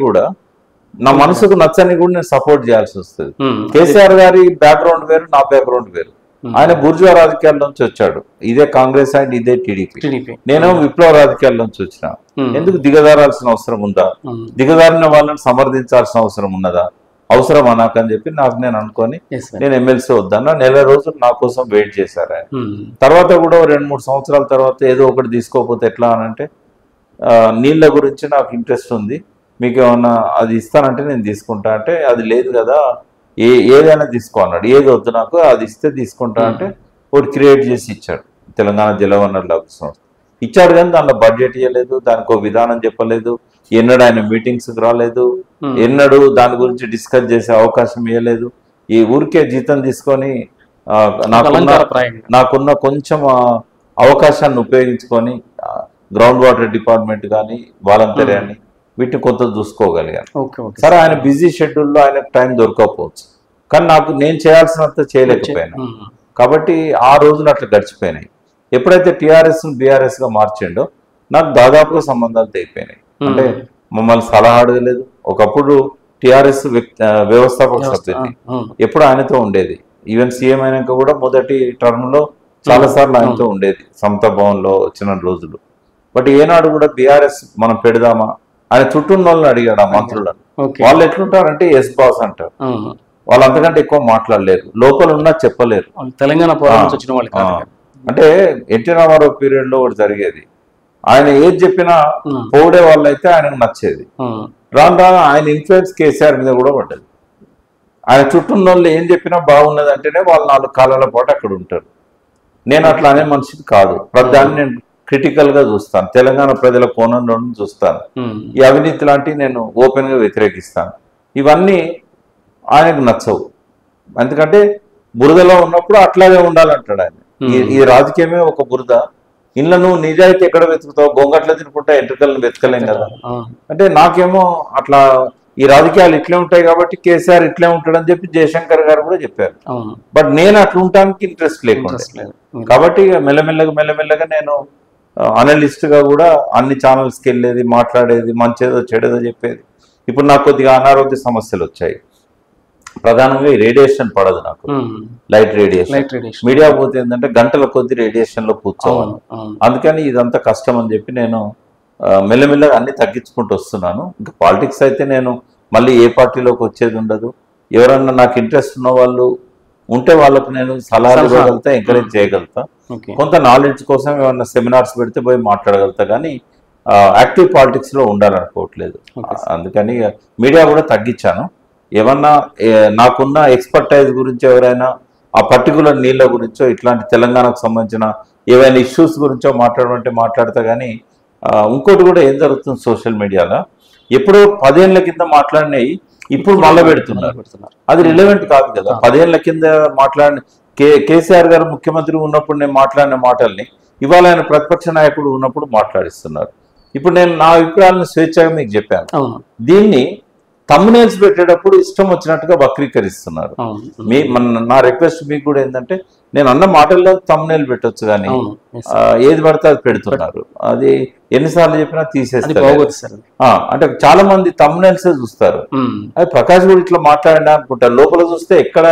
Speaker 1: కూడా నేను సపోర్ట్ చేయాల్సి వస్తుంది. కేసీఆర్ గారి బ్యాక్గ్రౌండ్ వేరు, నా బ్యాక్గ్రౌండ్ వేరు. ఆయన బూర్జువా రాజకీయాల నుంచి వచ్చాడు, ఇదే కాంగ్రెస్ అండ్ ఇదే టీడీపీ. నేను విప్లవ రాజకీయాల నుంచి వచ్చిన. ఎందుకు దిగజారాల్సిన అవసరం ఉందా? దిగజారిన వాళ్ళని సమర్థించాల్సిన అవసరం ఉన్నదా? అవసరమా నాకని చెప్పి నేను అనుకొని నేను ఎమ్మెల్సీ వద్దన్నా. 1 నెల రోజులు నా కోసం వెయిట్ చేశారు ఆయన. తర్వాత కూడా 2-3 సంవత్సరాల తర్వాత ఏదో ఒకటి తీసుకోకపోతే ఎట్లా అనంటే, నీళ్ళ గురించి నాకు ఇంట్రెస్ట్ ఉంది, మీకు ఏమన్నా అది ఇస్తానంటే నేను తీసుకుంటా అంటే, అది లేదు కదా, ఏదైనా తీసుకో అన్నాడు. ఏది వద్దు నాకు, అది ఇస్తే తీసుకుంటా అంటే ఒకటి క్రియేట్ చేసి ఇచ్చాడు, తెలంగాణ జలవనరుల సంస్థ ఇచ్చాడు. కానీ దానిలో బడ్జెట్ ఇవ్వలేదు, దానికి ఒక విధానం చెప్పలేదు, ఎన్నడూ ఆయన మీటింగ్స్కి రాలేదు, ఎన్నడూ దాని గురించి డిస్కస్ చేసే అవకాశం ఇవ్వలేదు. ఈ ఊరికే జీతం తీసుకొని నాకున్న కొంచెం అవకాశాన్ని ఉపయోగించుకొని గ్రౌండ్ వాటర్ డిపార్ట్మెంట్ కానీ వాలంటీర్ అని వీటిని కొంత చూసుకోగలిగాను. సరే, ఆయన బిజీ షెడ్యూల్లో ఆయనకు టైం దొరకకపోవచ్చు, కానీ నేను చేయాల్సినంత చేయలేకపోయాను. కాబట్టి ఆ రోజులు అట్లా గడిచిపోయినాయి. ఎప్పుడైతే టీఆర్ఎస్ బీఆర్ఎస్ గా మార్చిండో నాకు దాదాపుగా సంబంధాలు తెగిపోయినాయి. అంటే మమ్మల్ని సలహా అడగలేదు. ఒకప్పుడు టీఆర్ఎస్ వ్యవస్థాపక సభ్యుని ఎప్పుడు ఆయనతో ఉండేది. ఈవెన్ సీఎం అయినాక కూడా మొదటి టర్మ్ లో చాలా సార్లు ఆయనతో ఉండేది సమతా భవన్ లో వచ్చిన రోజులు. బట్ ఏనాడు కూడా బీఆర్ఎస్ మనం పెడదామా ఆయన చుట్టూ వాళ్ళని అడిగాడు ఆ మంత్రులను. వాళ్ళు ఎట్లుంటారంటే ఎస్ బాస్ అంటారు. వాళ్ళు అంతకంటే ఎక్కువ మాట్లాడలేరు, లోపల ఉన్నా చెప్పలేరు.
Speaker 2: తెలంగాణ వచ్చిన వాళ్ళు
Speaker 1: అంటే ఎన్టీ రామారావు పీరియడ్ లో ఒకటి జరిగేది. ఆయన ఏది చెప్పినా పోడే వాళ్ళు అయితే ఆయనకు నచ్చేది. రాను రాను ఆయన ఇన్ఫ్లుయెన్స్ కేసీఆర్ మీద కూడా పడ్డది. ఆయన చుట్టూ వాళ్ళు ఏం చెప్పినా బాగున్నది అంటేనే వాళ్ళు 4 కాలాల పాటు అక్కడ ఉంటారు. నేను అట్లా అనే మనిషిని కాదు. ప్రధాని నేను క్రిటికల్ గా చూస్తాను, తెలంగాణ ప్రజల కోణంలో చూస్తాను. ఈ అవినీతి లాంటివి నేను ఓపెన్ గా వ్యతిరేకిస్తాను. ఇవన్నీ ఆయనకు నచ్చవు. ఎందుకంటే బురదలో ఉన్నప్పుడు అట్లాగే ఉండాలంటాడు ఆయన. ఈ రాజకీయమే ఒక బురద. ఇంట్లో నువ్వు నిజాయితీ ఎక్కడ వెతుకుతావు? గొంగట్ల తినుకుంటా ఎంట్రుకలను వెతకలేం కదా. అంటే నాకేమో అట్లా ఈ రాజకీయాలు ఇట్లే ఉంటాయి కాబట్టి కేసీఆర్ ఇట్లే ఉంటాడని చెప్పి జయశంకర్ గారు కూడా చెప్పారు. బట్ నేను అట్లా ఉండటానికి ఇంట్రెస్ట్ లేకుండా కాబట్టి మెల్లమెల్లగా నేను అనలిస్ట్ గా కూడా అన్ని ఛానల్స్కి వెళ్ళేది, మాట్లాడేది, మంచిదో చెడేదో చెప్పేది. ఇప్పుడు నాకు కొద్దిగా అనారోగ్య సమస్యలు వచ్చాయి. ప్రధానంగా ఈ రేడియేషన్ పడదు నాకు, లైట్ రేడియేషన్. మీడియా పోతే ఏంటంటే గంటల కొద్ది రేడియేషన్ లో కూర్చోవాలి. అందుకని ఇదంతా కష్టం అని చెప్పి నేను మెల్లమెల్లగా అన్ని తగ్గించుకుంటూ వస్తున్నాను. ఇంకా పాలిటిక్స్ అయితే నేను మళ్ళీ ఏ పార్టీలోకి వచ్చేది ఉండదు. ఎవరన్నా నాకు ఇంట్రెస్ట్ ఉన్న వాళ్ళు ఉంటే వాళ్ళకు నేను సలహాలు ఇవ్వగలుగుతా, ఎంకరేజ్ చేయగలుగుతా. కొంత నాలెడ్జ్ కోసం ఏమన్నా సెమినార్స్ పెడితే పోయి మాట్లాడగలుగుతా, కానీ యాక్టివ్ పాలిటిక్స్ లో ఉండాలనుకోవట్లేదు. అందుకని మీడియా కూడా తగ్గించాను. ఏమన్నా నాకున్న ఎక్స్పర్టైజ్ గురించి ఎవరైనా ఆ పర్టికులర్ నీళ్ళ గురించో ఇట్లాంటి తెలంగాణకు సంబంధించిన ఏవైనా ఇష్యూస్ గురించో మాట్లాడమంటే మాట్లాడతా. కానీ ఇంకోటి కూడా ఏం జరుగుతుంది సోషల్ మీడియాలో, ఎప్పుడో 10 ఏళ్ల కింద మాట్లాడినవి ఇప్పుడు మళ్ళీ పెడుతున్నారు. అది రిలవెంట్ కాదు కదా. 10 ఏళ్ల కింద మాట్లాడిన కేసీఆర్ గారు ముఖ్యమంత్రి ఉన్నప్పుడు నేను మాట్లాడిన మాటల్ని ఇవాళ ఆయన ప్రతిపక్ష నాయకుడు ఉన్నప్పుడు మాట్లాడిస్తున్నారు. ఇప్పుడు నేను నా అభిప్రాయాలను స్వేచ్ఛగా మీకు చెప్పాను. దీన్ని తమ్మునేల్స్ పెట్టేటప్పుడు ఇష్టం వచ్చినట్టుగా వక్రీకరిస్తున్నారు. నా రిక్వెస్ట్ మీకు కూడా ఏంటంటే, నేను అన్న మాటల్లో తమ్మునేల్ పెట్టొచ్చు, కానీ ఏది పడితే అది పెడుతున్నారు. అది ఎన్నిసార్లు చెప్పినా తీసేస్తారు. అంటే చాలా మంది తమ్మునేల్స్ చూస్తారు. అది ప్రకాష్ కూడా ఇట్లా మాట్లాడినా అనుకుంటారు, లోపల చూస్తే ఎక్కడ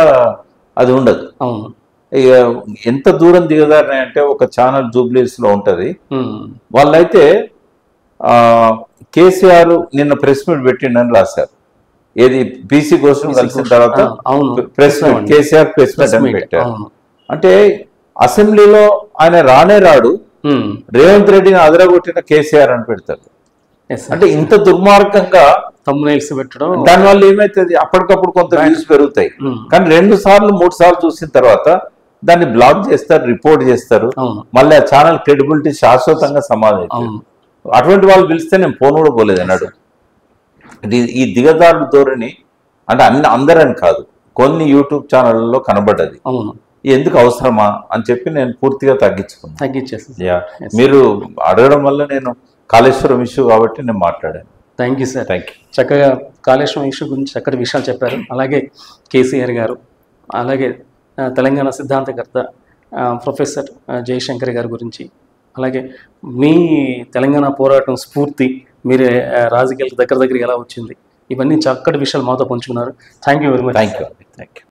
Speaker 1: అది ఉండదు. ఎంత దూరం దిగదారని అంటే ఒక ఛానల్ జూబ్లీస్ లో ఉంటది. వాళ్ళైతే కేసీఆర్ నిన్న ప్రెస్ మీట్ పెట్టిండని రాశారు. ఏది బీసీ కోసం కలిసిన తర్వాత press meet, KCR press meet అని పెట్టారు. అంటే అసెంబ్లీలో ఆయన రానే రాడు, రేవంత్ రెడ్డిని అదరగొట్టిన కేసీఆర్ అని పెడతారు. అంటే ఇంత దుర్మార్గంగా
Speaker 2: పెట్టడం,
Speaker 1: దానివల్ల ఏమైతుంది, అప్పటికప్పుడు కొంత వ్యూస్ పెరుగుతాయి. కానీ 2 సార్లు 3 సార్లు చూసిన తర్వాత దాన్ని బ్లాక్ చేస్తారు, రిపోర్ట్ చేస్తారు. మళ్ళీ ఆ ఛానల్ క్రెడిబిలిటీ శాశ్వతంగా సమాధి. అటువంటి వాళ్ళు పిలిస్తే నేను ఫోన్ కూడా పోలేదు అన్నాడు. ఈ దిగదారుల ధోరణి అంటే అందరని కాదు, కొన్ని యూట్యూబ్ ఛానళ్ళలో కనబడ్డది. ఎందుకు అవసరమా అని చెప్పి నేను పూర్తిగా తగ్గించేసాను. మీరు అడగడం వల్ల నేను కాళేశ్వరం ఇష్యూ కాబట్టి నేను మాట్లాడాను.
Speaker 2: Thank you sir. చక్కగా కాళేశ్వరం ఇష్యూ గురించి చక్కటి విషయాలు చెప్పారు. అలాగే కేసీఆర్ గారు, అలాగే తెలంగాణ సిద్ధాంతకర్త ప్రొఫెసర్ జయశంకర్ గారి గురించి, అలాగే మీ తెలంగాణ పోరాటం స్ఫూర్తి, మీరు రాజకీయాలకు దగ్గర ఎలా వచ్చింది, ఇవన్నీ చక్కటి విషయాలు మాతో పంచుకున్నారు. Thank you very much.
Speaker 1: Thank you.